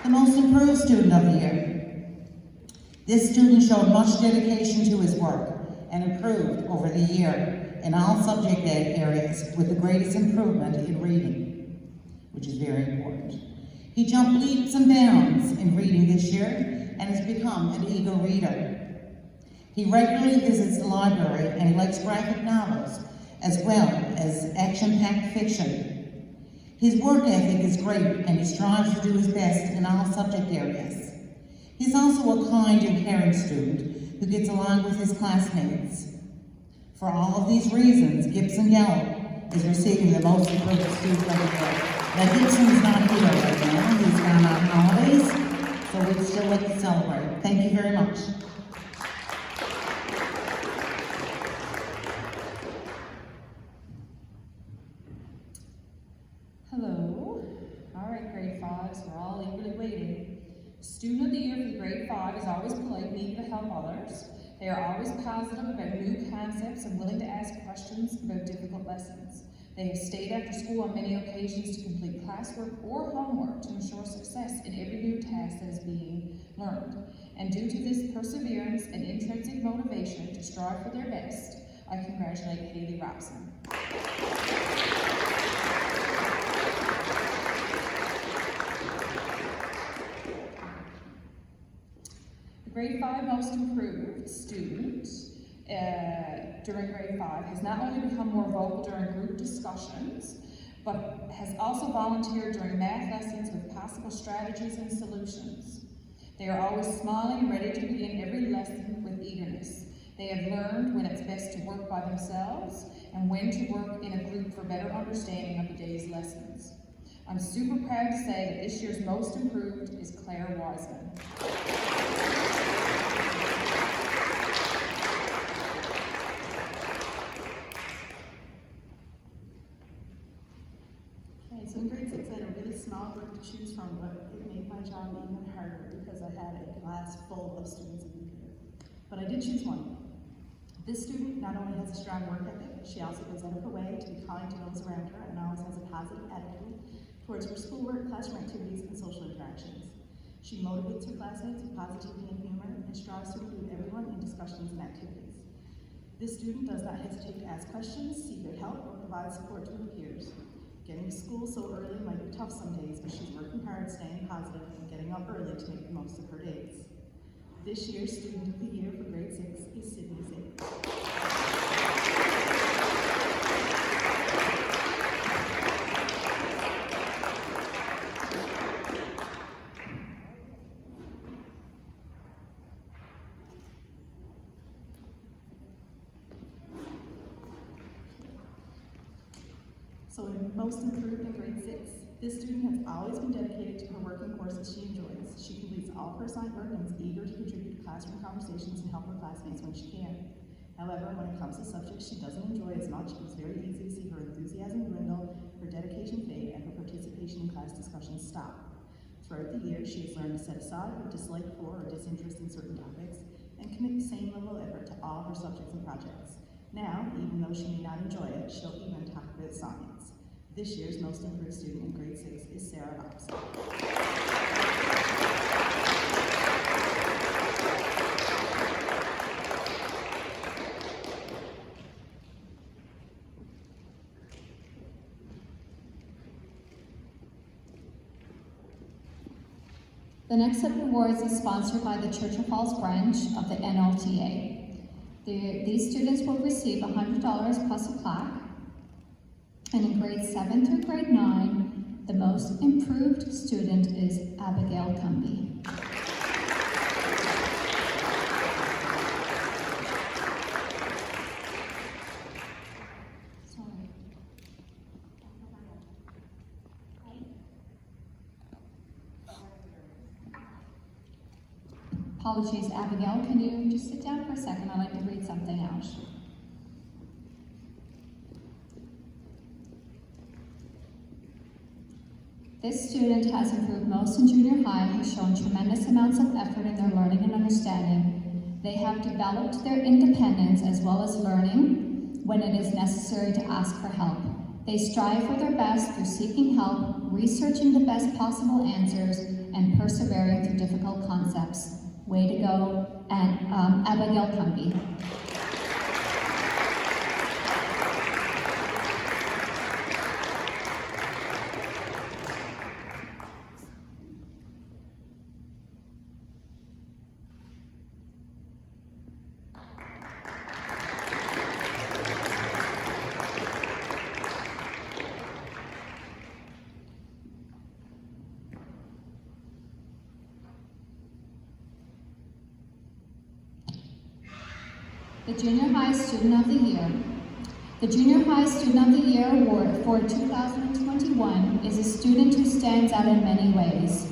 The Most Improved Student of the Year. This student showed much dedication to his work and improved over the year in all subject areas with the greatest improvement in reading, which is very important. He jumped leaps and bounds in reading this year and has become an eager reader. He regularly visits the library and he likes graphic novels as well as action-packed fiction. His work ethic is great and he strives to do his best in all subject areas. He's also a kind and caring student who gets along with his classmates. For all of these reasons, Gibson Gallup is receiving the Most Improved Student of the Year. Now Gibson's not here right now, he's gone on holidays, so we'd still like to celebrate. Thank you very much. Student of the Year for grade 5 is always polite and eager to help others. They are always positive about new concepts and willing to ask questions about difficult lessons. They have stayed after school on many occasions to complete classwork or homework to ensure success in every new task that is being learned. And due to this perseverance and intrinsic motivation to strive for their best, I congratulate Haley Robson. The grade 5 most improved student during grade 5 has not only become more vocal during group discussions, but has also volunteered during math lessons with possible strategies and solutions. They are always smiling and ready to begin every lesson with eagerness. They have learned when it's best to work by themselves and when to work in a group for better understanding of the day's lessons. I'm super proud to say that this year's most improved is Claire Wiseman. So in grade 6, I had a really small group to choose from, but it made my job even harder because I had a class full of students in here. But I did choose one. This student not only has a strong work ethic, she also goes out of her way to be kind to those around her and always has a positive attitude towards her schoolwork, classroom activities, and social interactions. She motivates her classmates with positivity and humor and strives to include everyone in discussions and activities. This student does not hesitate to ask questions, seek out help, or provide support to her peers. Getting to school so early might be tough some days, but she's working hard, staying positive, and getting up early to make the most of her days. This year's Student of the Year for grade 6 is Sydney Zink. So in most improved in grade 6, this student has always been dedicated to her work and courses she enjoys. She completes all of her assigned work and is eager to contribute to classroom conversations and help her classmates when she can. However, when it comes to subjects she doesn't enjoy as much, it's very easy to see her enthusiasm dwindle, her dedication fade, and her participation in class discussions stop. Throughout the year, she has learned to set aside her dislike for or disinterest in certain topics and commit the same level of effort to all her subjects and projects. Now, even though she may not enjoy it, she'll even talk about science. This year's most improved student in grade 6 is Sarah Robson. The next set of awards is sponsored by the Churchill Falls branch of the NLTA. These students will receive $100 plus a plaque. And in grades 7 through grade 9, the most improved student is Abigail Cumby. Sorry. Apologies, Abigail, can you just sit down for a second? I'd like to read something out. This student has improved most in junior high, has shown tremendous amounts of effort in their learning and understanding. They have developed their independence as well as learning when it is necessary to ask for help. They strive for their best through seeking help, researching the best possible answers, and persevering through difficult concepts. Way to go, and Abigail Cumby. The Junior High Student of the Year. The Junior High Student of the Year Award for 2021 is a student who stands out in many ways.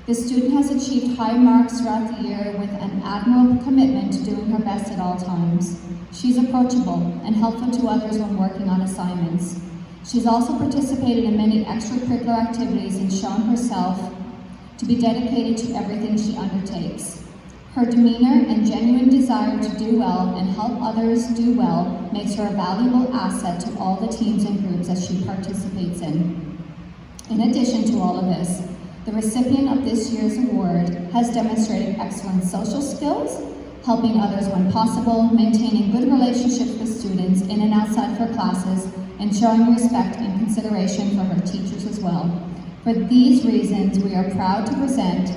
The student has achieved high marks throughout the year with an admirable commitment to doing her best at all times. She's approachable and helpful to others when working on assignments. She's also participated in many extracurricular activities and shown herself to be dedicated to everything she undertakes. Her demeanor and genuine desire to do well and help others do well makes her a valuable asset to all the teams and groups that she participates in. In addition to all of this, the recipient of this year's award has demonstrated excellent social skills, helping others when possible, maintaining good relationships with students in and outside her classes, and showing respect and consideration for her teachers as well. For these reasons, we are proud to present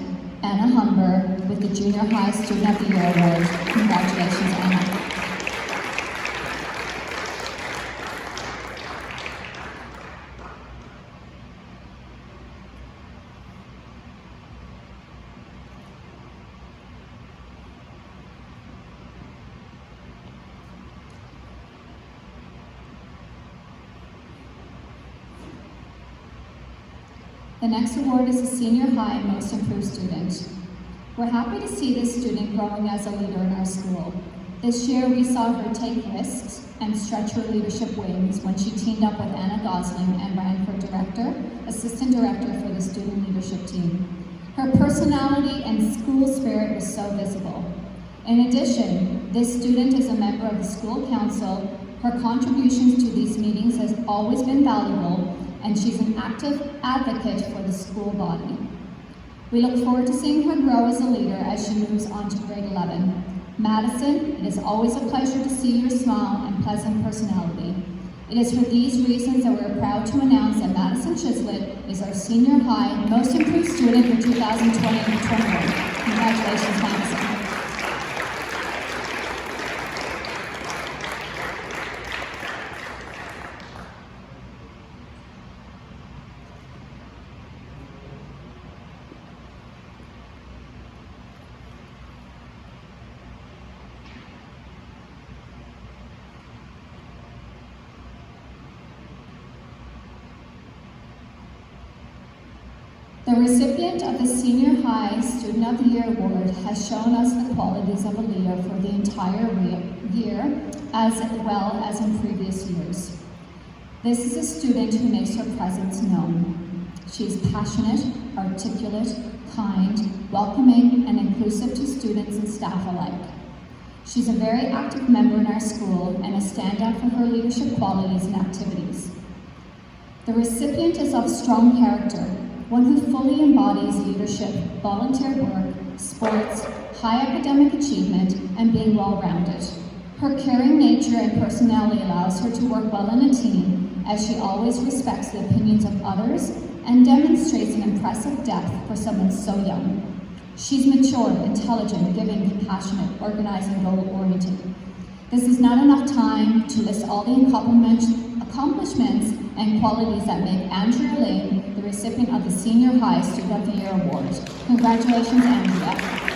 Anna Humber with the Junior High Student of the Year Award. Congratulations, Anna. The next award is the Senior High Most Improved Student. We're happy to see this student growing as a leader in our school. This year we saw her take risks and stretch her leadership wings when she teamed up with Anna Gosling and ran for assistant director for the student leadership team. Her personality and school spirit was so visible. In addition, this student is a member of the school council. Her contributions to these meetings has always been valuable, and she's an active advocate for the school body. We look forward to seeing her grow as a leader as she moves on to grade 11. Madison, it is always a pleasure to see your smile and pleasant personality. It is for these reasons that we're proud to announce that Madison Chislett is our Senior High Most Improved Student for 2020-21. Congratulations, Madison. The recipient of the Senior High Student of the Year Award has shown us the qualities of a leader for the entire year, as well as in previous years. This is a student who makes her presence known. She is passionate, articulate, kind, welcoming, and inclusive to students and staff alike. She's a very active member in our school and a standout for her leadership qualities and activities. The recipient is of strong character, one who fully embodies leadership, volunteer work, sports, high academic achievement, and being well-rounded. Her caring nature and personality allows her to work well in a team, as she always respects the opinions of others and demonstrates an impressive depth for someone so young. She's mature, intelligent, giving, compassionate, organized, and goal-oriented. This is not enough time to list all the accomplishments and qualities that make Andrea Lane the recipient of the Senior High Student of the Year Award. Congratulations, Andrea.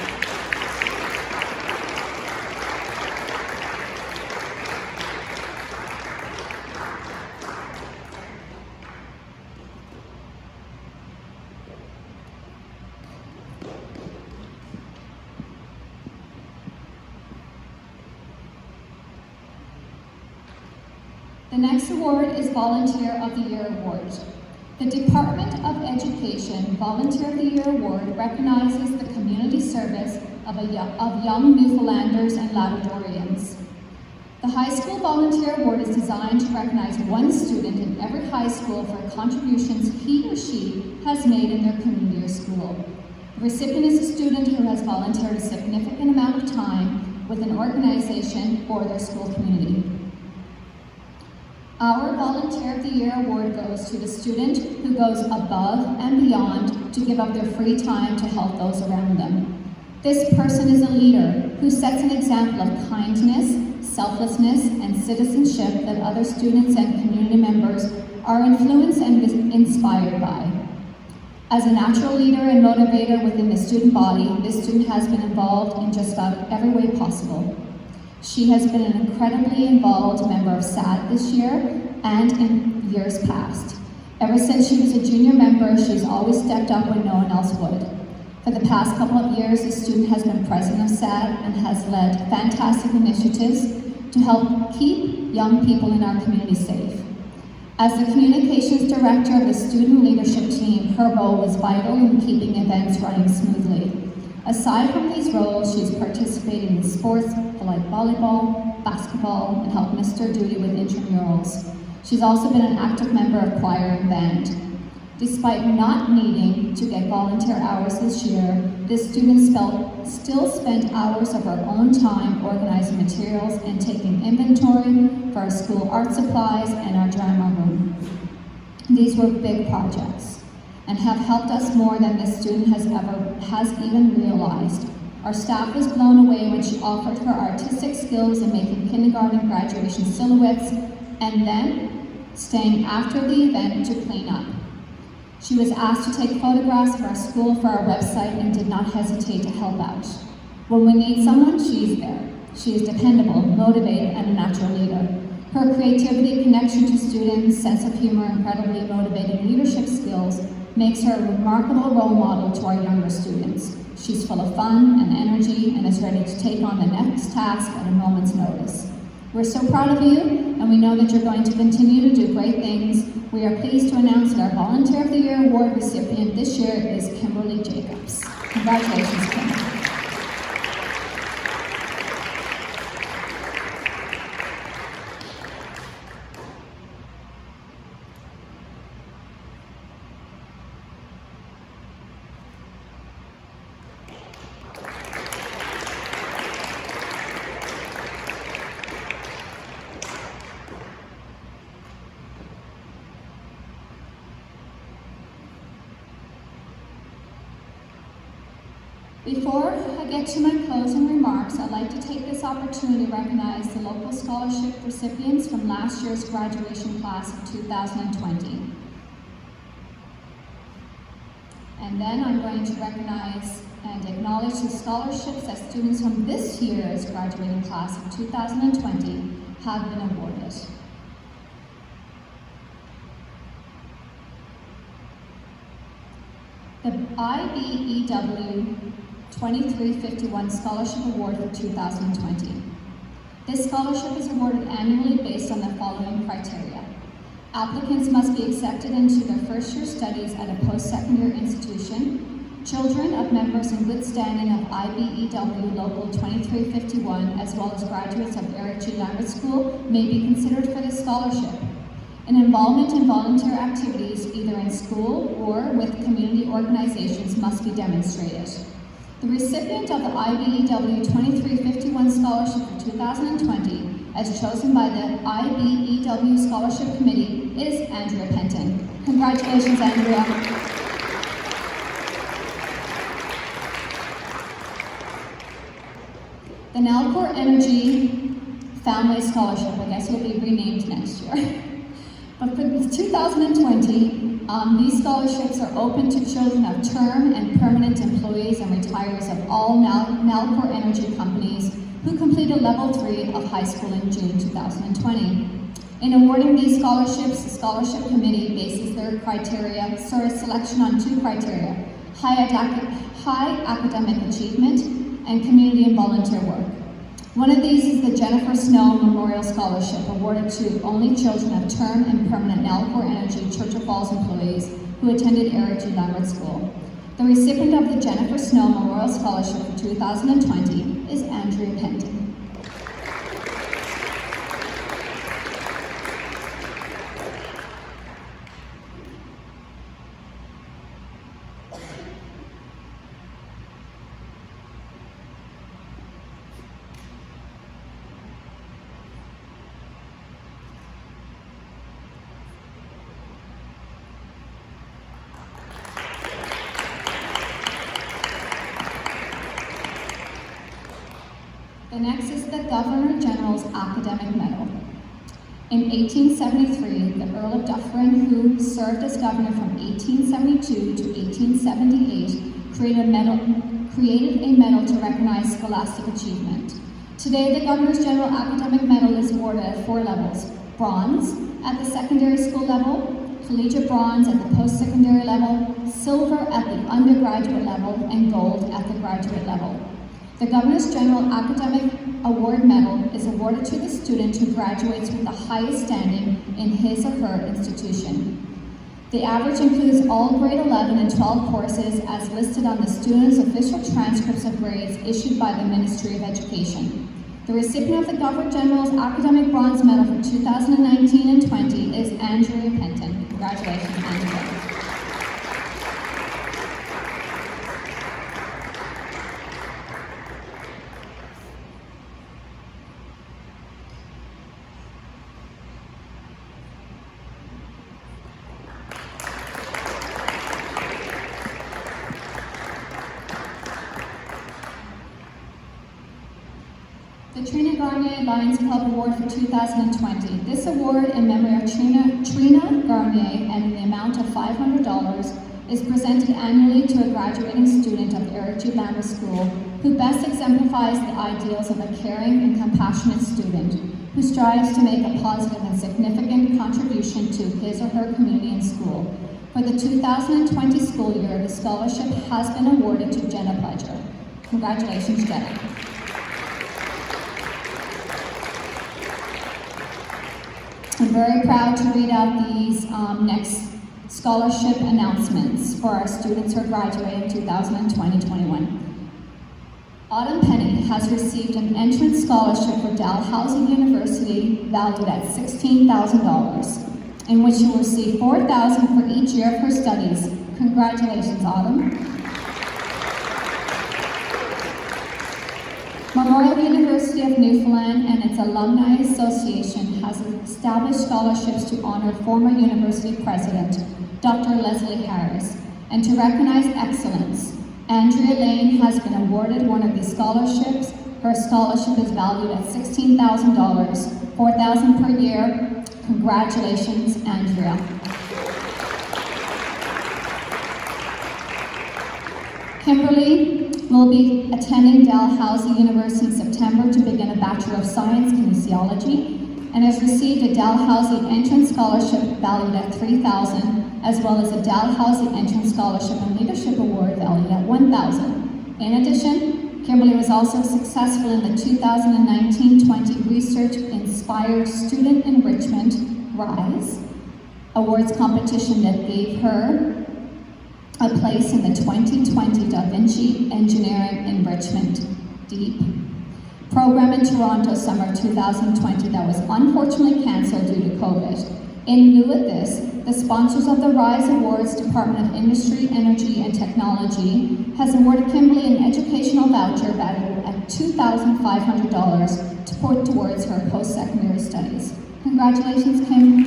The next award is Volunteer of the Year Award. The Department of Education Volunteer of the Year Award recognizes the community service of young Newfoundlanders and Labradorians. The High School Volunteer Award is designed to recognize one student in every high school for contributions he or she has made in their community or school. The recipient is a student who has volunteered a significant amount of time with an organization or their school community. Our Volunteer of the Year Award goes to the student who goes above and beyond to give up their free time to help those around them. This person is a leader who sets an example of kindness, selflessness, and citizenship that other students and community members are influenced and inspired by. As a natural leader and motivator within the student body, this student has been involved in just about every way possible. She has been an incredibly involved member of SAD this year and in years past. Ever since she was a junior member, she's always stepped up when no one else would. For the past couple of years, the student has been president of SAD and has led fantastic initiatives to help keep young people in our community safe. As the communications director of the student leadership team, her role was vital in keeping events running smoothly. Aside from these roles, she's participated in sports like volleyball, basketball, and helped Mr. Duty with intramurals. She's also been an active member of choir and band. Despite not needing to get volunteer hours this year, this student still spent hours of her own time organizing materials and taking inventory for our school art supplies and our drama room. These were big projects and have helped us more than this student has even realized. Our staff was blown away when she offered her artistic skills in making kindergarten graduation silhouettes and then staying after the event to clean up. She was asked to take photographs of our school for our website and did not hesitate to help out. When we need someone, she's there. She is dependable, motivated, and a natural leader. Her creativity, connection to students, sense of humor, incredibly motivating leadership skills makes her a remarkable role model to our younger students. She's full of fun and energy and is ready to take on the next task at a moment's notice. We're so proud of you, and we know that you're going to continue to do great things. We are pleased to announce that our Volunteer of the Year Award recipient this year is Kimberly Jacobs. Congratulations, Kimberly. Before I get to my closing remarks, I'd like to take this opportunity to recognize the local scholarship recipients from last year's graduation class of 2020. And then I'm going to recognize and acknowledge the scholarships that students from this year's graduating class of 2020 have been awarded. The IBEW 2351 Scholarship Award for 2020. This scholarship is awarded annually based on the following criteria. Applicants must be accepted into their first-year studies at a post-secondary institution. Children of members in good standing of IBEW Local 2351, as well as graduates of Eric G. Lambert School, may be considered for this scholarship. An involvement in volunteer activities, either in school or with community organizations, must be demonstrated. The recipient of the IBEW 2351 Scholarship for 2020, as chosen by the IBEW Scholarship Committee, is Andrea Penton. Congratulations, Andrea. The Nalcor Energy Family Scholarship, I guess will be renamed next year. But for 2020, these scholarships are open to children of term and permanent employees and retirees of all Nalcor Energy companies who completed level 3 of high school in June 2020. In awarding these scholarships, the scholarship committee bases their selection on 2 criteria: high academic achievement and community and volunteer work. One of these is the Jennifer Snow Memorial Scholarship, awarded to only children of term and permanent Nalcor Energy Churchill Falls employees who attended Eric G. Lambert School. The recipient of the Jennifer Snow Memorial Scholarship for 2020 is Andrea Penton. The next is the Governor General's Academic Medal. In 1873, the Earl of Dufferin, who served as governor from 1872 to 1878, created a medal to recognize scholastic achievement. Today, the Governor's General Academic Medal is awarded at 4 levels: bronze at the secondary school level, collegiate bronze at the post-secondary level, silver at the undergraduate level, and gold at the graduate level. The Governor's General Academic Award Medal is awarded to the student who graduates with the highest standing in his or her institution. The average includes all grade 11 and 12 courses as listed on the student's official transcripts of grades issued by the Ministry of Education. The recipient of the Governor General's Academic Bronze Medal for 2019 and 20 is Andrea Penton. Congratulations, Andrea. The Trina Garnier Lions Club Award for 2020. This award in memory of Trina Garnier and in the amount of $500 is presented annually to a graduating student of Eric G. Lambert School who best exemplifies the ideals of a caring and compassionate student who strives to make a positive and significant contribution to his or her community and school. For the 2020 school year, the scholarship has been awarded to Jenna Pledger. Congratulations, Jenna. I'm very proud to read out these next scholarship announcements for our students who are graduating 2020-21. Autumn Penny has received an entrance scholarship for Dalhousie University valued at $16,000, in which she will receive $4,000 for each year of her studies. Congratulations, Autumn. Memorial University of Newfoundland and its Alumni Association has established scholarships to honor former university president, Dr. Leslie Harris, and to recognize excellence. Andrea Lane has been awarded one of these scholarships. Her scholarship is valued at $16,000, $4,000 per year. Congratulations, Andrea. Kimberly will be attending Dalhousie University in September to begin a Bachelor of Science Kinesiology and has received a Dalhousie Entrance Scholarship valued at $3,000, as well as a Dalhousie Entrance Scholarship and Leadership Award valued at $1,000. In addition, Kimberly was also successful in the 2019-20 Research Inspired Student Enrichment RISE Awards competition that gave her a place in the 2020 Da Vinci Engineering Enrichment DEEP program in Toronto summer 2020 that was unfortunately cancelled due to COVID. In lieu of this, the sponsors of the RISE Awards, Department of Industry, Energy and Technology, has awarded Kimberly an educational voucher valued at $2,500 to put towards her post-secondary studies. Congratulations, Kim.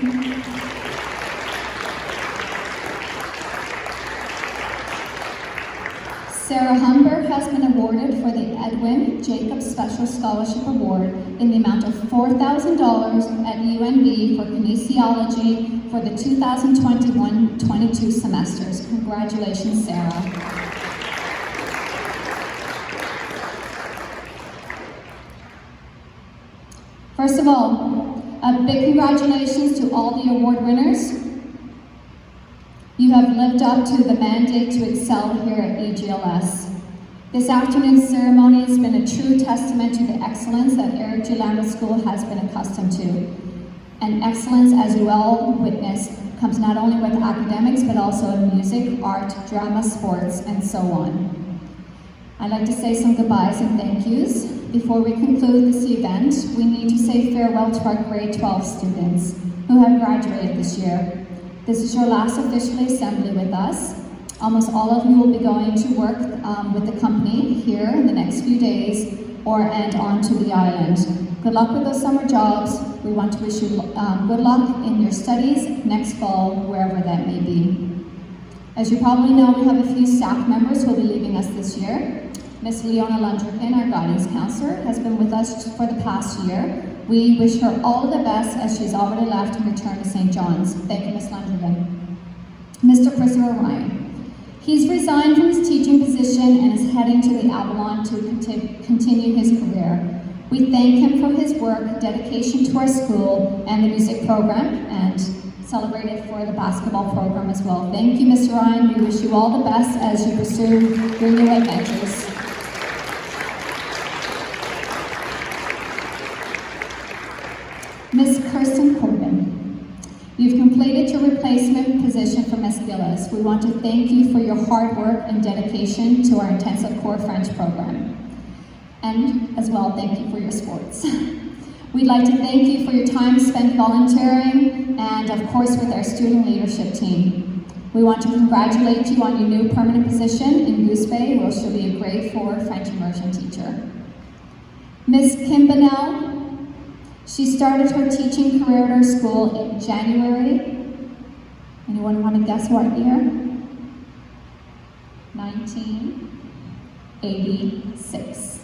Sarah Humber has been awarded for the Edwin Jacobs Special Scholarship Award in the amount of $4,000 at UNB for kinesiology for the 2021-22 semesters. Congratulations, Sarah. First of all, a big congratulations to all the award winners. You have lived up to the mandate to excel here at EGLS. This afternoon's ceremony has been a true testament to the excellence that Eric G. Lambert School has been accustomed to. And excellence, as you all witnessed, comes not only with academics, but also in music, art, drama, sports, and so on. I'd like to say some goodbyes and thank yous. Before we conclude this event, we need to say farewell to our grade 12 students who have graduated this year. This is your last official assembly with us. Almost all of you will be going to work with the company here in the next few days and on to the island. Good luck with those summer jobs. We want to wish you good luck in your studies next fall, wherever that may be. As you probably know, we have a few staff members who will be leaving us this year. Ms. Leona Lunderkin, our guidance counselor, has been with us for the past year. We wish her all the best as she's already left and returned to St. John's. Thank you, Ms. Lunderkin. Mr. Christopher Ryan. He's resigned from his teaching position and is heading to the Avalon to continue his career. We thank him for his work, dedication to our school and the music program, and celebrate it for the basketball program as well. Thank you, Mr. Ryan. We wish you all the best as you pursue your new adventures. Kirsten Corbin. You've completed your replacement position for Miss EGLS. We want to thank you for your hard work and dedication to our intensive core French program. And as well, thank you for your sports. We'd like to thank you for your time spent volunteering and of course with our student leadership team. We want to congratulate you on your new permanent position in Goose Bay, where she'll be a grade 4 French immersion teacher. Miss Kim Bonnell, she started her teaching career at our school in January. Anyone want to guess what year? 1986.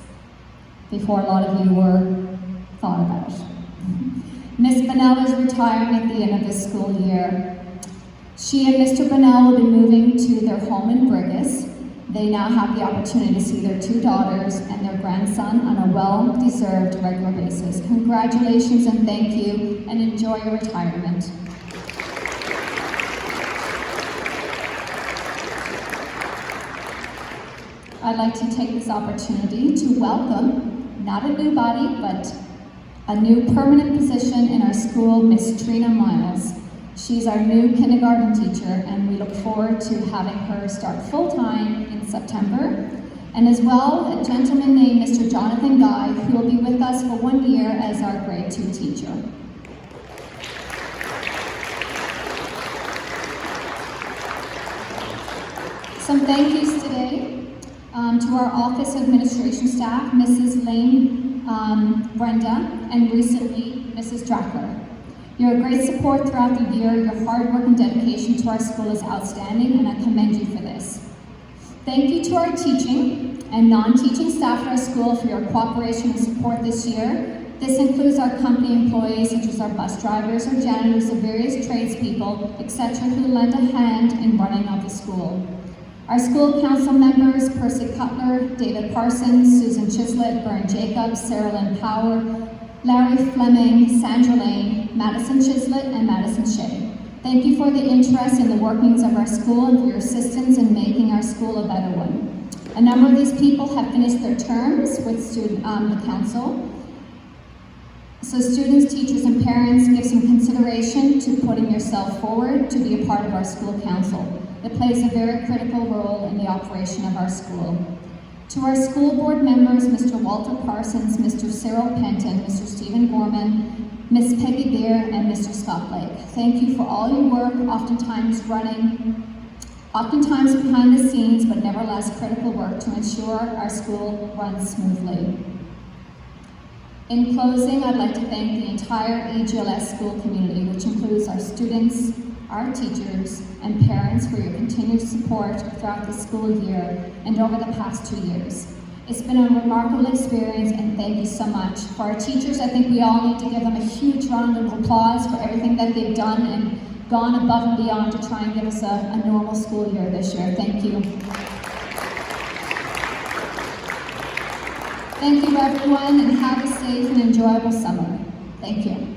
Before a lot of you were thought about. Miss Bonnell is retiring at the end of this school year. She and Mr. Bonnell will be moving to their home in Brigus. They now have the opportunity to see their 2 daughters and their grandson on a well-deserved regular basis. Congratulations and thank you, and enjoy your retirement. I'd like to take this opportunity to welcome, not a new body, but a new permanent position in our school, Miss Trina Miles. She's our new kindergarten teacher, and we look forward to having her start full-time in September. And as well, a gentleman named Mr. Jonathan Guy, who will be with us for 1 year as our grade 2 teacher. Some thank yous today to our office administration staff, Mrs. Lane, Brenda, and recently, Mrs. Drackler. You're a great support throughout the year. Your hard work and dedication to our school is outstanding, and I commend you for this. Thank you to our teaching and non-teaching staff at our school for your cooperation and support this year. This includes our company employees, such as our bus drivers, our janitors, the various tradespeople, etc., who lend a hand in running of the school. Our school council members, Percy Cutler, David Parsons, Susan Chislett, Byrne Jacobs, Sarah Lynn Power, Larry Fleming, Sandra Lane, Madison Chislett, and Madison Shea. Thank you for the interest in the workings of our school and for your assistance in making our school a better one. A number of these people have finished their terms with the council. So students, teachers, and parents, give some consideration to putting yourself forward to be a part of our school council. It plays a very critical role in the operation of our school. To our school board members, Mr. Walter Parsons, Mr. Cyril Penton, Mr. Stephen Gorman, Miss Peggy Beer, and Mr. Scott Blake. Thank you for all your work, oftentimes behind the scenes, but nevertheless critical work to ensure our school runs smoothly. In closing, I'd like to thank the entire EGLS school community, which includes our students, our teachers, and parents for your continued support throughout the school year and over the past 2 years. It's been a remarkable experience, and thank you so much. For our teachers, I think we all need to give them a huge round of applause for everything that they've done and gone above and beyond to try and give us a normal school year this year. Thank you. Thank you, everyone, and have a safe and enjoyable summer. Thank you.